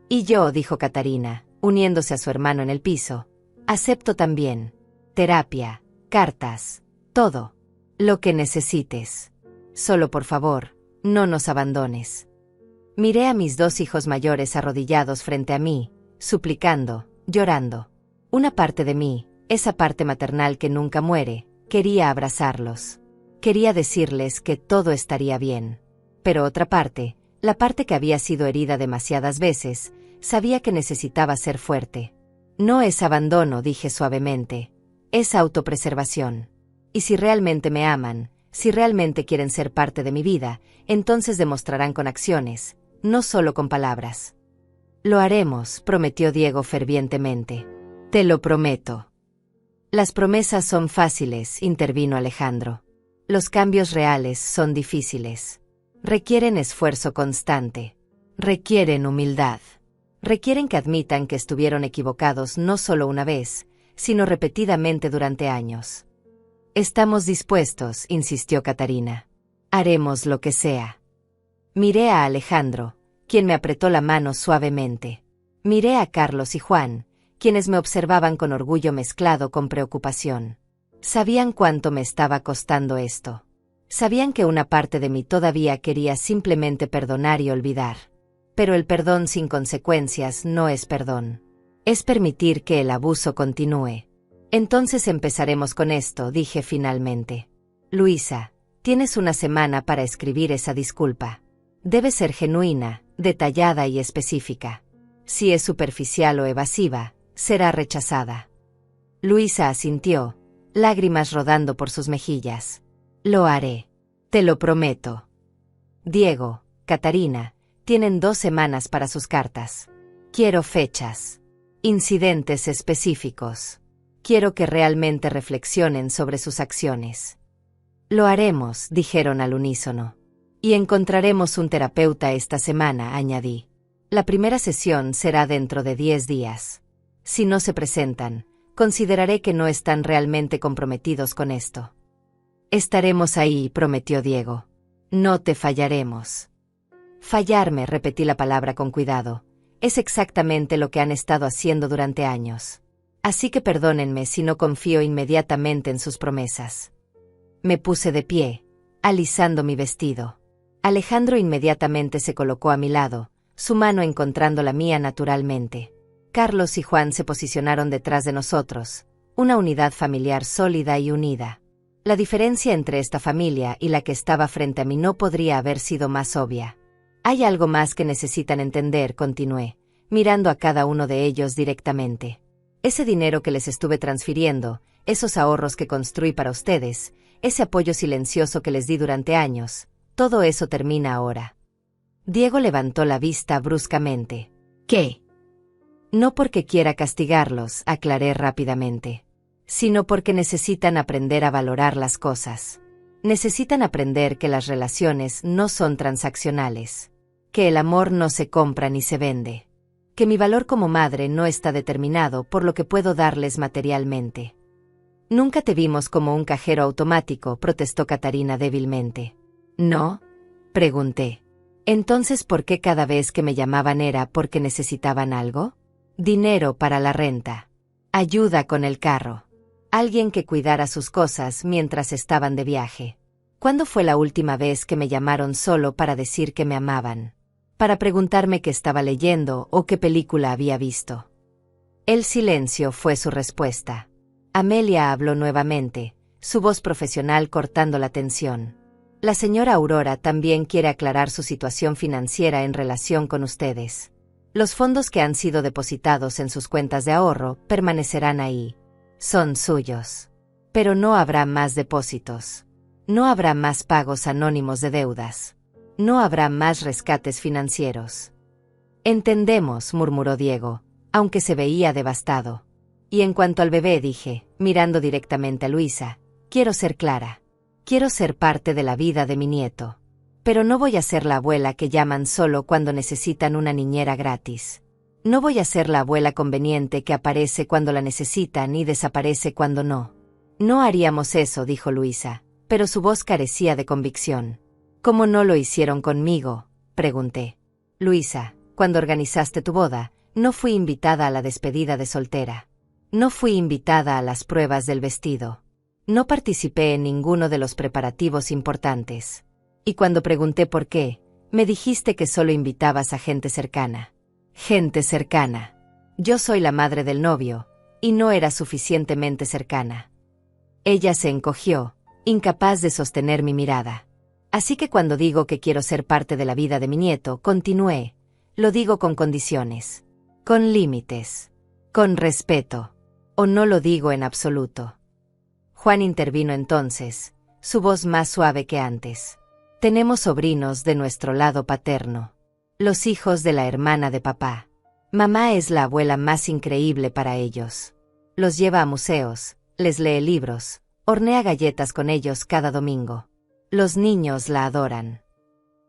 Y yo, dijo Catarina, uniéndose a su hermano en el piso, acepto también. Terapia, cartas, todo. Lo que necesites. Solo por favor, no nos abandones. Miré a mis dos hijos mayores arrodillados frente a mí, suplicando, llorando. Una parte de mí, esa parte maternal que nunca muere, quería abrazarlos. Quería decirles que todo estaría bien. Pero otra parte, la parte que había sido herida demasiadas veces, sabía que necesitaba ser fuerte. No es abandono, dije suavemente. Es autopreservación. Y si realmente me aman, si realmente quieren ser parte de mi vida, entonces demostrarán con acciones, no solo con palabras. Lo haremos, prometió Diego fervientemente. Te lo prometo. Las promesas son fáciles, intervino Alejandro. Los cambios reales son difíciles. Requieren esfuerzo constante. Requieren humildad. Requieren que admitan que estuvieron equivocados no solo una vez, sino repetidamente durante años. Estamos dispuestos, insistió Catarina. Haremos lo que sea. Miré a Alejandro, quien me apretó la mano suavemente. Miré a Carlos y Juan, quienes me observaban con orgullo mezclado con preocupación. Sabían cuánto me estaba costando esto. Sabían que una parte de mí todavía quería simplemente perdonar y olvidar. Pero el perdón sin consecuencias no es perdón. Es permitir que el abuso continúe. Entonces empezaremos con esto, dije finalmente. Luisa, tienes una semana para escribir esa disculpa. Debe ser genuina, detallada y específica. Si es superficial o evasiva, será rechazada. Luisa asintió, lágrimas rodando por sus mejillas. Lo haré. Te lo prometo. Diego, Catarina, tienen 2 semanas para sus cartas. Quiero fechas. Incidentes específicos. Quiero que realmente reflexionen sobre sus acciones. Lo haremos, dijeron al unísono. Y encontraremos un terapeuta esta semana, añadí. La primera sesión será dentro de 10 días. Si no se presentan, consideraré que no están realmente comprometidos con esto. Estaremos ahí, prometió Diego. No te fallaremos. Fallarme, repetí la palabra con cuidado. Es exactamente lo que han estado haciendo durante años. Así que perdónenme si no confío inmediatamente en sus promesas. Me puse de pie, alisando mi vestido. Alejandro inmediatamente se colocó a mi lado, su mano encontrando la mía naturalmente. Carlos y Juan se posicionaron detrás de nosotros, una unidad familiar sólida y unida. La diferencia entre esta familia y la que estaba frente a mí no podría haber sido más obvia. Hay algo más que necesitan entender, continué, mirando a cada uno de ellos directamente. Ese dinero que les estuve transfiriendo, esos ahorros que construí para ustedes, ese apoyo silencioso que les di durante años, todo eso termina ahora. Diego levantó la vista bruscamente. ¿Qué? No porque quiera castigarlos, aclaré rápidamente, sino porque necesitan aprender a valorar las cosas. Necesitan aprender que las relaciones no son transaccionales, que el amor no se compra ni se vende, que mi valor como madre no está determinado por lo que puedo darles materialmente. Nunca te vimos como un cajero automático, protestó Catarina débilmente. ¿No? Pregunté. Entonces, ¿por qué cada vez que me llamaban era porque necesitaban algo? Dinero para la renta. Ayuda con el carro. Alguien que cuidara sus cosas mientras estaban de viaje. ¿Cuándo fue la última vez que me llamaron solo para decir que me amaban? Para preguntarme qué estaba leyendo o qué película había visto. El silencio fue su respuesta. Amelia habló nuevamente, su voz profesional cortando la tensión. La señora Aurora también quiere aclarar su situación financiera en relación con ustedes. Los fondos que han sido depositados en sus cuentas de ahorro permanecerán ahí. Son suyos. Pero no habrá más depósitos. No habrá más pagos anónimos de deudas. No habrá más rescates financieros. Entendemos, murmuró Diego, aunque se veía devastado. Y en cuanto al bebé, dije, mirando directamente a Luisa, quiero ser clara. Quiero ser parte de la vida de mi nieto. Pero no voy a ser la abuela que llaman solo cuando necesitan una niñera gratis. No voy a ser la abuela conveniente que aparece cuando la necesitan y desaparece cuando no. No haríamos eso, dijo Luisa, pero su voz carecía de convicción. ¿Cómo no lo hicieron conmigo?, pregunté. Luisa, cuando organizaste tu boda, no fui invitada a la despedida de soltera. No fui invitada a las pruebas del vestido. No participé en ninguno de los preparativos importantes. Y cuando pregunté por qué, me dijiste que solo invitabas a gente cercana. Gente cercana. Yo soy la madre del novio, y no era suficientemente cercana. Ella se encogió, incapaz de sostener mi mirada. Así que cuando digo que quiero ser parte de la vida de mi nieto, continué, lo digo con condiciones, con límites, con respeto, o no lo digo en absoluto. Juan intervino entonces, su voz más suave que antes. Tenemos sobrinos de nuestro lado paterno, los hijos de la hermana de papá. Mamá es la abuela más increíble para ellos. Los lleva a museos, les lee libros, hornea galletas con ellos cada domingo. Los niños la adoran.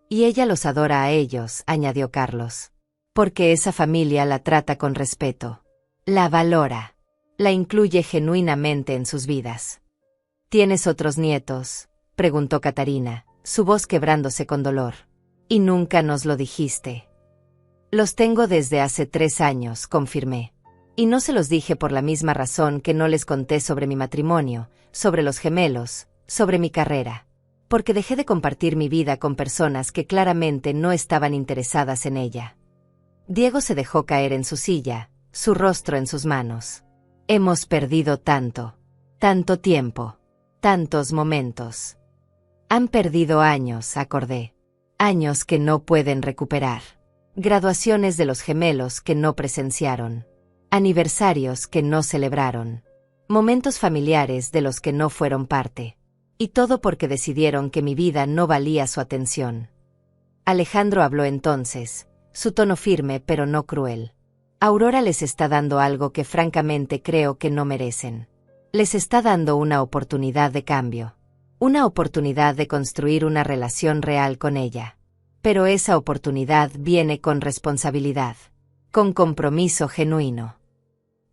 Y ella los adora a ellos, añadió Carlos. Porque esa familia la trata con respeto. La valora. La incluye genuinamente en sus vidas. ¿Tienes otros nietos?, preguntó Catarina, su voz quebrándose con dolor. Y nunca nos lo dijiste. Los tengo desde hace 3 años, confirmé. Y no se los dije por la misma razón que no les conté sobre mi matrimonio, sobre los gemelos, sobre mi carrera. Porque dejé de compartir mi vida con personas que claramente no estaban interesadas en ella. Diego se dejó caer en su silla, su rostro en sus manos. Hemos perdido tanto, tanto tiempo, tantos momentos. Han perdido años, acordé. Años que no pueden recuperar. Graduaciones de los gemelos que no presenciaron. Aniversarios que no celebraron. Momentos familiares de los que no fueron parte. Y todo porque decidieron que mi vida no valía su atención. Alejandro habló entonces, su tono firme pero no cruel. Aurora les está dando algo que francamente creo que no merecen. Les está dando una oportunidad de cambio. Una oportunidad de construir una relación real con ella. Pero esa oportunidad viene con responsabilidad. Con compromiso genuino.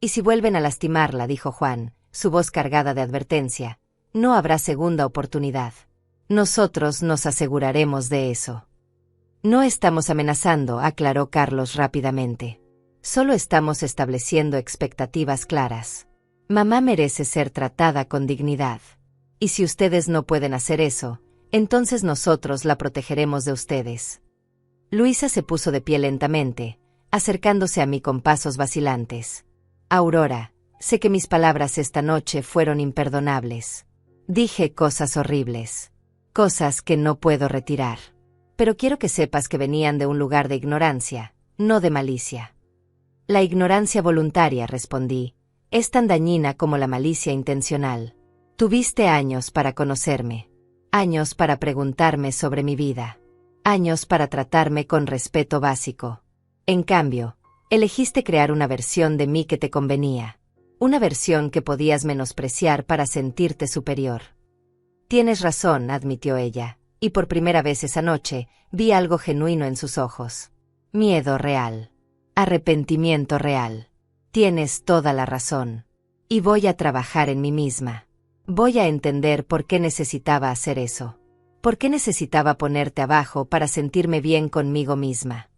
Y si vuelven a lastimarla, dijo Juan, su voz cargada de advertencia, no habrá segunda oportunidad. Nosotros nos aseguraremos de eso. No estamos amenazando, aclaró Carlos rápidamente. Solo estamos estableciendo expectativas claras. Mamá merece ser tratada con dignidad. Y si ustedes no pueden hacer eso, entonces nosotros la protegeremos de ustedes. Luisa se puso de pie lentamente, acercándose a mí con pasos vacilantes. Aurora, sé que mis palabras esta noche fueron imperdonables. Dije cosas horribles. Cosas que no puedo retirar. Pero quiero que sepas que venían de un lugar de ignorancia, no de malicia. La ignorancia voluntaria, respondí, es tan dañina como la malicia intencional. Tuviste años para conocerme. Años para preguntarme sobre mi vida. Años para tratarme con respeto básico. En cambio, elegiste crear una versión de mí que te convenía. Una versión que podías menospreciar para sentirte superior. Tienes razón, admitió ella, y por primera vez esa noche vi algo genuino en sus ojos. Miedo real. Arrepentimiento real. Tienes toda la razón. Y voy a trabajar en mí misma. Voy a entender por qué necesitaba hacer eso. ¿Por qué necesitaba ponerte abajo para sentirme bien conmigo misma?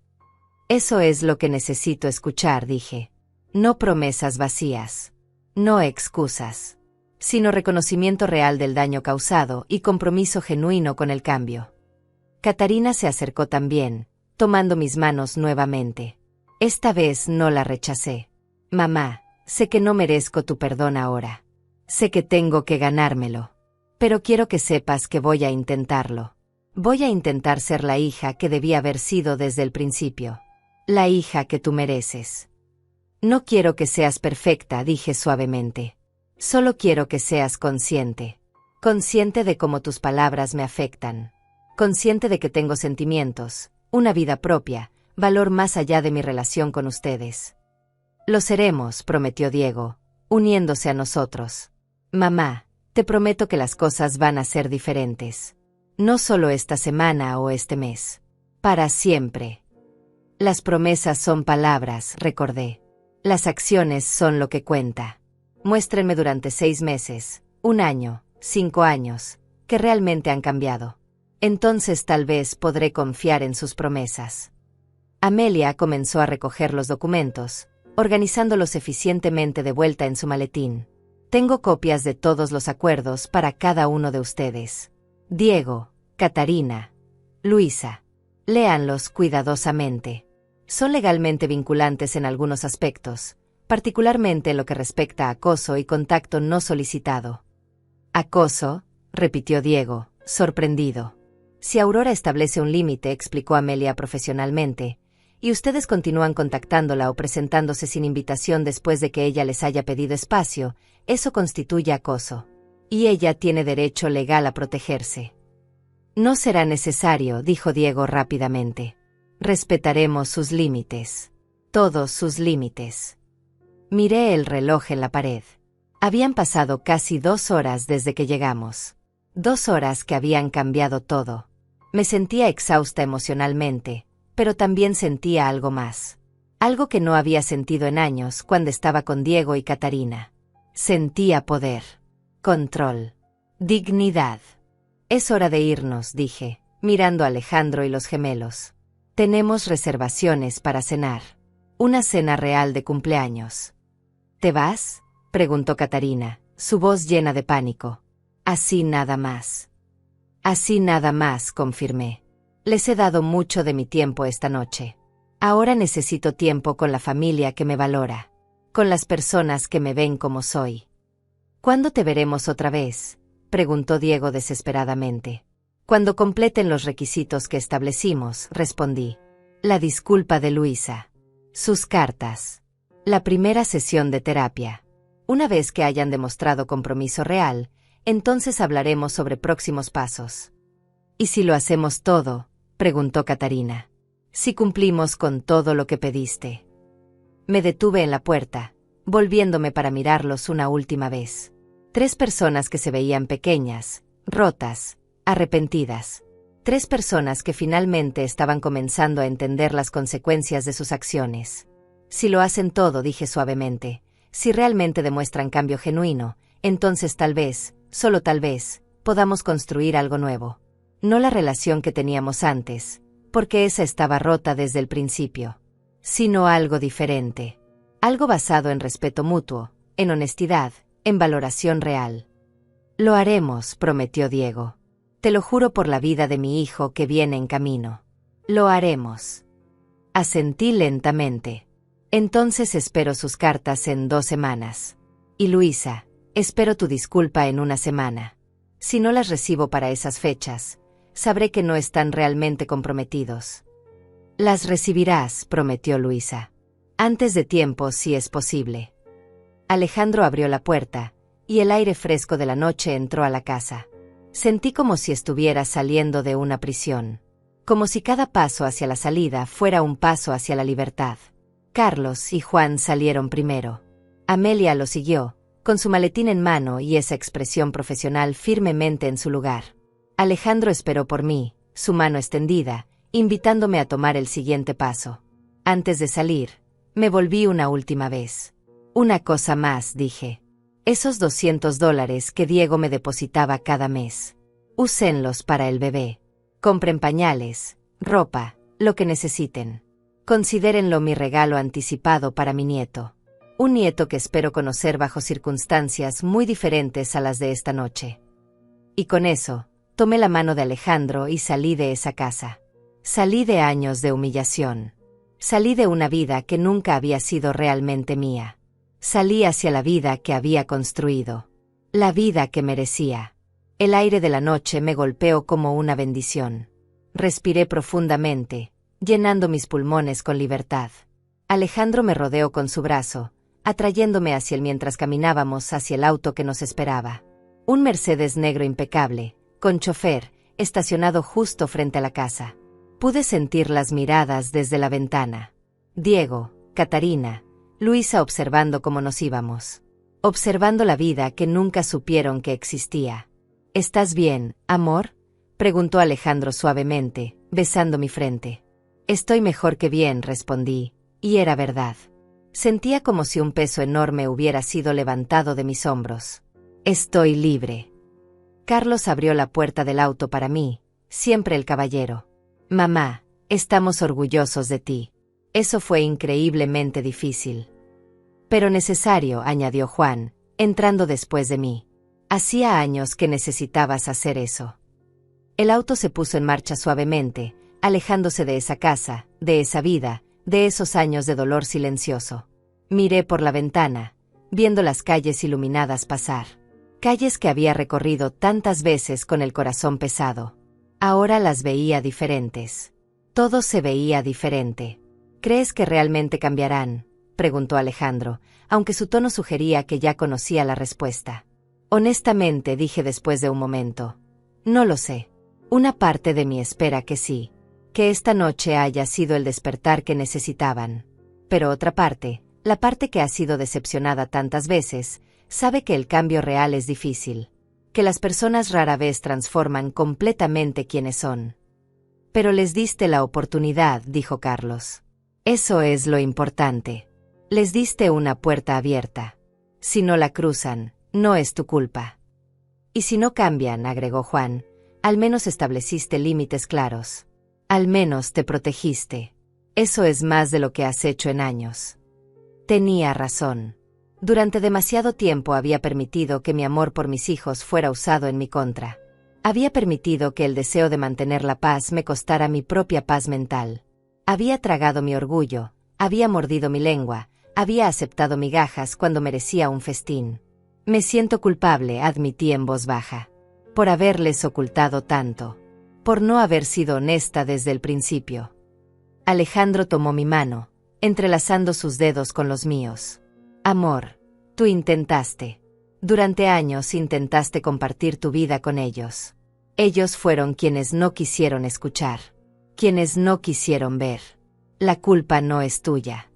Eso es lo que necesito escuchar, dije. No promesas vacías. No excusas. Sino reconocimiento real del daño causado y compromiso genuino con el cambio. Catarina se acercó también, tomando mis manos nuevamente. Esta vez no la rechacé. Mamá, sé que no merezco tu perdón ahora. Sé que tengo que ganármelo. Pero quiero que sepas que voy a intentarlo. Voy a intentar ser la hija que debía haber sido desde el principio. La hija que tú mereces. No quiero que seas perfecta, dije suavemente. Solo quiero que seas consciente. Consciente de cómo tus palabras me afectan. Consciente de que tengo sentimientos, una vida propia, valor más allá de mi relación con ustedes. Lo seremos, prometió Diego, uniéndose a nosotros. Mamá, te prometo que las cosas van a ser diferentes. No solo esta semana o este mes. Para siempre. Las promesas son palabras, recordé. Las acciones son lo que cuenta. Muéstrenme durante 6 meses, 1 año, 5 años, que realmente han cambiado. Entonces tal vez podré confiar en sus promesas. Amelia comenzó a recoger los documentos, organizándolos eficientemente de vuelta en su maletín. Tengo copias de todos los acuerdos para cada uno de ustedes. Diego, Catarina, Luisa. Léanlos cuidadosamente. Son legalmente vinculantes en algunos aspectos, particularmente en lo que respecta a acoso y contacto no solicitado. ¿Acoso?, repitió Diego, sorprendido. Si Aurora establece un límite, explicó Amelia profesionalmente, y ustedes continúan contactándola o presentándose sin invitación después de que ella les haya pedido espacio, eso constituye acoso. Y ella tiene derecho legal a protegerse. No será necesario, dijo Diego rápidamente. Respetaremos sus límites. Todos sus límites. Miré el reloj en la pared. Habían pasado casi 2 horas desde que llegamos. 2 horas que habían cambiado todo. Me sentía exhausta emocionalmente, pero también sentía algo más. Algo que no había sentido en años cuando estaba con Diego y Catarina. Sentía poder. Control. Dignidad. Es hora de irnos, dije, mirando a Alejandro y los gemelos. Tenemos reservaciones para cenar. Una cena real de cumpleaños. ¿Te vas?, preguntó Catarina, su voz llena de pánico. Así nada más. Así nada más, confirmé. Les he dado mucho de mi tiempo esta noche. Ahora necesito tiempo con la familia que me valora. Con las personas que me ven como soy. ¿Cuándo te veremos otra vez?, preguntó Diego desesperadamente. Cuando completen los requisitos que establecimos, respondí. La disculpa de Luisa. Sus cartas. La primera sesión de terapia. Una vez que hayan demostrado compromiso real, entonces hablaremos sobre próximos pasos. ¿Y si lo hacemos todo?, preguntó Catarina. Si cumplimos con todo lo que pediste. Me detuve en la puerta, volviéndome para mirarlos una última vez. 3 personas que se veían pequeñas, rotas, arrepentidas. 3 personas que finalmente estaban comenzando a entender las consecuencias de sus acciones. Si lo hacen todo, dije suavemente, si realmente demuestran cambio genuino, entonces tal vez, solo tal vez, podamos construir algo nuevo. No la relación que teníamos antes, porque esa estaba rota desde el principio, sino algo diferente. Algo basado en respeto mutuo, en honestidad, en valoración real. Lo haremos, prometió Diego. Te lo juro por la vida de mi hijo que viene en camino. Lo haremos. Asentí lentamente. Entonces espero sus cartas en 2 semanas. Y Luisa, espero tu disculpa en 1 semana. Si no las recibo para esas fechas, sabré que no están realmente comprometidos. Las recibirás, prometió Luisa. Antes de tiempo, si es posible. Alejandro abrió la puerta, y el aire fresco de la noche entró a la casa. Sentí como si estuviera saliendo de una prisión. Como si cada paso hacia la salida fuera un paso hacia la libertad. Carlos y Juan salieron primero. Amelia lo siguió, con su maletín en mano y esa expresión profesional firmemente en su lugar. Alejandro esperó por mí, su mano extendida, invitándome a tomar el siguiente paso. Antes de salir, me volví una última vez. Una cosa más, dije. Esos $200 que Diego me depositaba cada mes. Úsenlos para el bebé. Compren pañales, ropa, lo que necesiten. Considérenlo mi regalo anticipado para mi nieto. Un nieto que espero conocer bajo circunstancias muy diferentes a las de esta noche. Y con eso, tomé la mano de Alejandro y salí de esa casa. Salí de años de humillación. Salí de una vida que nunca había sido realmente mía. Salí hacia la vida que había construido. La vida que merecía. El aire de la noche me golpeó como una bendición. Respiré profundamente, llenando mis pulmones con libertad. Alejandro me rodeó con su brazo, atrayéndome hacia él mientras caminábamos hacia el auto que nos esperaba. Un Mercedes negro impecable, con chofer, estacionado justo frente a la casa. Pude sentir las miradas desde la ventana. Diego, Catarina, Luisa observando cómo nos íbamos. Observando la vida que nunca supieron que existía. ¿Estás bien, amor?, preguntó Alejandro suavemente, besando mi frente. Estoy mejor que bien, respondí, y era verdad. Sentía como si un peso enorme hubiera sido levantado de mis hombros. Estoy libre. Carlos abrió la puerta del auto para mí, siempre el caballero. Mamá, estamos orgullosos de ti. Eso fue increíblemente difícil. Pero necesario, añadió Juan, entrando después de mí. Hacía años que necesitabas hacer eso. El auto se puso en marcha suavemente, alejándose de esa casa, de esa vida, de esos años de dolor silencioso. Miré por la ventana, viendo las calles iluminadas pasar. Calles que había recorrido tantas veces con el corazón pesado. Ahora las veía diferentes. Todo se veía diferente. ¿Crees que realmente cambiarán?, preguntó Alejandro, aunque su tono sugería que ya conocía la respuesta. Honestamente, dije después de un momento. No lo sé. Una parte de mí espera que sí. Que esta noche haya sido el despertar que necesitaban. Pero otra parte, la parte que ha sido decepcionada tantas veces, sabe que el cambio real es difícil. Que las personas rara vez transforman completamente quienes son. Pero les diste la oportunidad, dijo Carlos. Eso es lo importante. Les diste una puerta abierta. Si no la cruzan, no es tu culpa. Y si no cambian, agregó Juan, al menos estableciste límites claros. Al menos te protegiste. Eso es más de lo que has hecho en años. Tenía razón. Durante demasiado tiempo había permitido que mi amor por mis hijos fuera usado en mi contra. Había permitido que el deseo de mantener la paz me costara mi propia paz mental. Había tragado mi orgullo, había mordido mi lengua, había aceptado migajas cuando merecía un festín. Me siento culpable, admití en voz baja. Por haberles ocultado tanto. Por no haber sido honesta desde el principio. Alejandro tomó mi mano, entrelazando sus dedos con los míos. Amor, tú intentaste. Durante años intentaste compartir tu vida con ellos. Ellos fueron quienes no quisieron escuchar. Quienes no quisieron ver. La culpa no es tuya.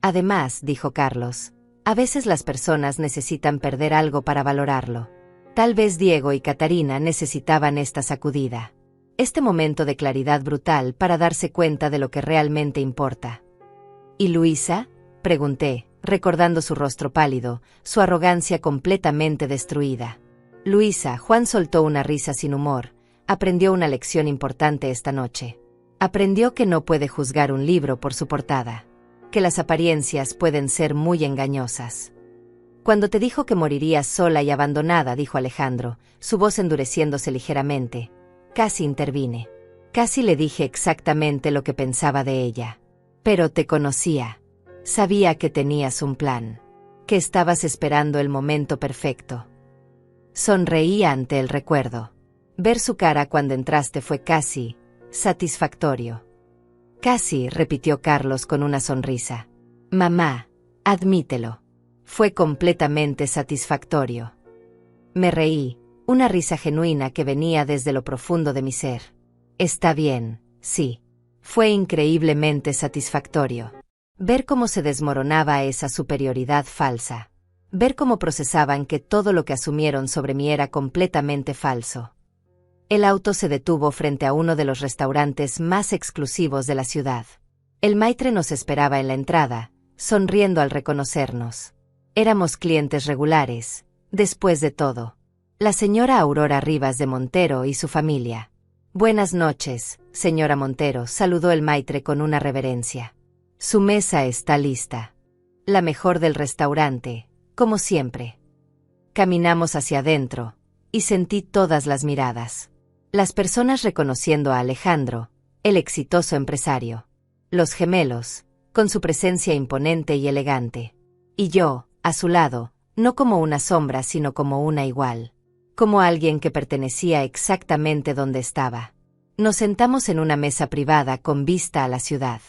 Además, dijo Carlos, a veces las personas necesitan perder algo para valorarlo. Tal vez Diego y Catarina necesitaban esta sacudida. Este momento de claridad brutal para darse cuenta de lo que realmente importa. ¿Y Luisa?, pregunté, recordando su rostro pálido, su arrogancia completamente destruida. Luisa, Juan soltó una risa sin humor, aprendió una lección importante esta noche. Aprendió que no puede juzgar un libro por su portada. Que las apariencias pueden ser muy engañosas. Cuando te dijo que morirías sola y abandonada, dijo Alejandro, su voz endureciéndose ligeramente. Casi intervine. Casi le dije exactamente lo que pensaba de ella. Pero te conocía. Sabía que tenías un plan. Que estabas esperando el momento perfecto. Sonreí ante el recuerdo. Ver su cara cuando entraste fue casi satisfactorio. Casi, repitió Carlos con una sonrisa. Mamá, admítelo. Fue completamente satisfactorio. Me reí, una risa genuina que venía desde lo profundo de mi ser. Está bien, sí. Fue increíblemente satisfactorio. Ver cómo se desmoronaba esa superioridad falsa. ver cómo procesaban que todo lo que asumieron sobre mí era completamente falso. El auto se detuvo frente a uno de los restaurantes más exclusivos de la ciudad. El maitre nos esperaba en la entrada, sonriendo al reconocernos. Éramos clientes regulares, después de todo. La señora Aurora Rivas de Montero y su familia. Buenas noches, señora Montero, saludó el maitre con una reverencia. Su mesa está lista. La mejor del restaurante, como siempre. Caminamos hacia adentro, y sentí todas las miradas. Las personas reconociendo a Alejandro, el exitoso empresario. Los gemelos, con su presencia imponente y elegante. Y yo, a su lado, no como una sombra sino como una igual. Como alguien que pertenecía exactamente donde estaba. Nos sentamos en una mesa privada con vista a la ciudad.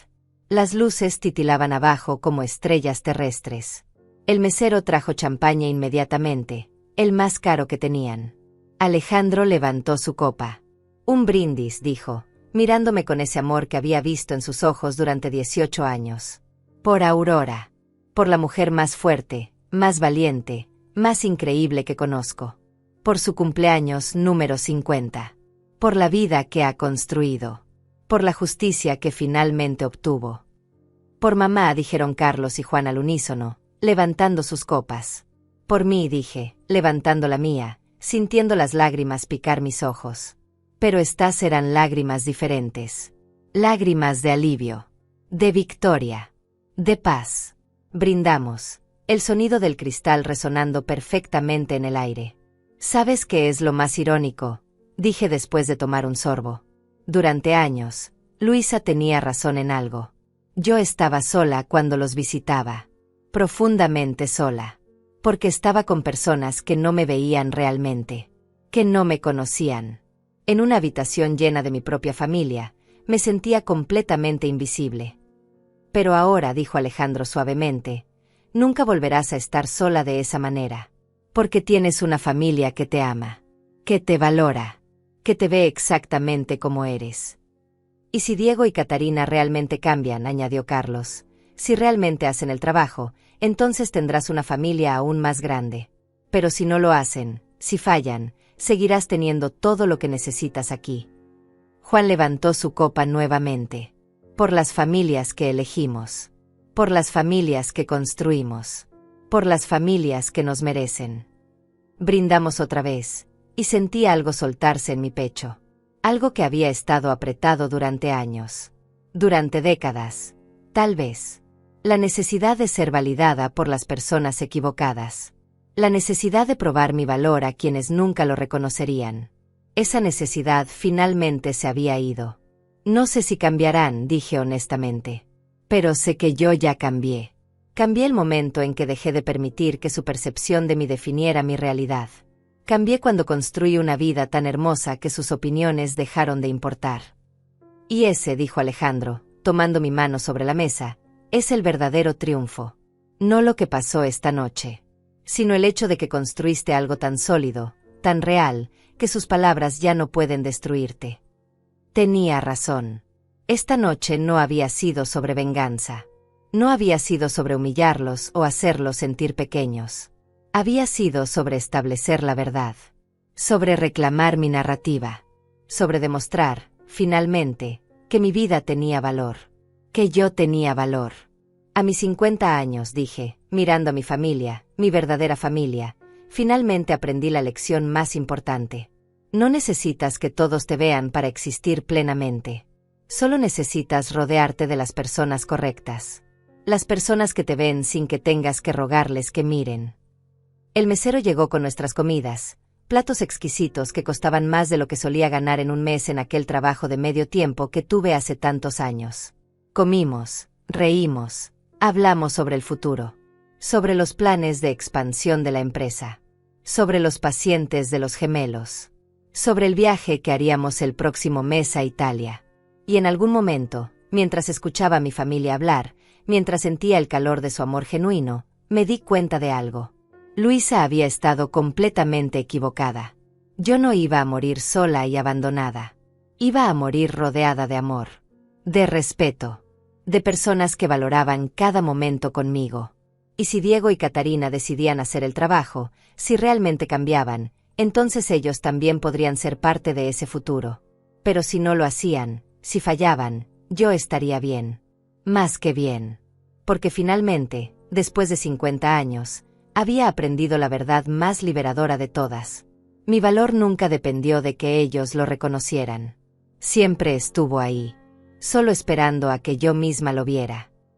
Las luces titilaban abajo como estrellas terrestres. El mesero trajo champaña inmediatamente, el más caro que tenían. Alejandro levantó su copa. Un brindis, dijo, mirándome con ese amor que había visto en sus ojos durante 18 años. Por Aurora. Por la mujer más fuerte, más valiente, más increíble que conozco. Por su cumpleaños número 50. Por la vida que ha construido. Por la justicia que finalmente obtuvo. Por mamá, dijeron Carlos y Juan al unísono, levantando sus copas. Por mí, dije, levantando la mía, sintiendo las lágrimas picar mis ojos. Pero estas eran lágrimas diferentes. Lágrimas de alivio. De victoria. De paz. Brindamos, el sonido del cristal resonando perfectamente en el aire. ¿Sabes qué es lo más irónico?, dije después de tomar un sorbo. Durante años, Luisa tenía razón en algo. Yo estaba sola cuando los visitaba. Profundamente sola. Porque estaba con personas que no me veían realmente. Que no me conocían. En una habitación llena de mi propia familia, me sentía completamente invisible. Pero ahora, dijo Alejandro suavemente, nunca volverás a estar sola de esa manera. Porque tienes una familia que te ama. Que te valora. Que te ve exactamente como eres. Y si Diego y Catarina realmente cambian, añadió Carlos, si realmente hacen el trabajo, entonces tendrás una familia aún más grande. Pero si no lo hacen, si fallan, seguirás teniendo todo lo que necesitas aquí. Juan levantó su copa nuevamente. Por las familias que elegimos. Por las familias que construimos. Por las familias que nos merecen. Brindamos otra vez, y sentí algo soltarse en mi pecho. Algo que había estado apretado durante años. Durante décadas. Tal vez. La necesidad de ser validada por las personas equivocadas. La necesidad de probar mi valor a quienes nunca lo reconocerían. Esa necesidad finalmente se había ido. No sé si cambiarán, dije honestamente. Pero sé que yo ya cambié. Cambié el momento en que dejé de permitir que su percepción de mí definiera mi realidad. Cambié cuando construí una vida tan hermosa que sus opiniones dejaron de importar. Y ese, dijo Alejandro, tomando mi mano sobre la mesa, es el verdadero triunfo. No lo que pasó esta noche, sino el hecho de que construiste algo tan sólido, tan real, que sus palabras ya no pueden destruirte. Tenía razón. Esta noche no había sido sobre venganza. No había sido sobre humillarlos o hacerlos sentir pequeños. Había sido sobre establecer la verdad. Sobre reclamar mi narrativa. Sobre demostrar, finalmente, que mi vida tenía valor. Que yo tenía valor. A mis 50 años, dije, mirando a mi familia, mi verdadera familia, finalmente aprendí la lección más importante. No necesitas que todos te vean para existir plenamente. Solo necesitas rodearte de las personas correctas. Las personas que te ven sin que tengas que rogarles que miren. El mesero llegó con nuestras comidas, platos exquisitos que costaban más de lo que solía ganar en un mes en aquel trabajo de medio tiempo que tuve hace tantos años. Comimos, reímos, hablamos sobre el futuro, sobre los planes de expansión de la empresa, sobre los pacientes de los gemelos, sobre el viaje que haríamos el próximo mes a Italia. Y en algún momento, mientras escuchaba a mi familia hablar, mientras sentía el calor de su amor genuino, me di cuenta de algo. Luisa había estado completamente equivocada. Yo no iba a morir sola y abandonada. Iba a morir rodeada de amor, de respeto, de personas que valoraban cada momento conmigo. Y si Diego y Catarina decidían hacer el trabajo, si realmente cambiaban, entonces ellos también podrían ser parte de ese futuro. Pero si no lo hacían, si fallaban, yo estaría bien. Más que bien. Porque finalmente, después de 50 años, había aprendido la verdad más liberadora de todas. Mi valor nunca dependió de que ellos lo reconocieran. Siempre estuvo ahí, solo esperando a que yo misma lo viera.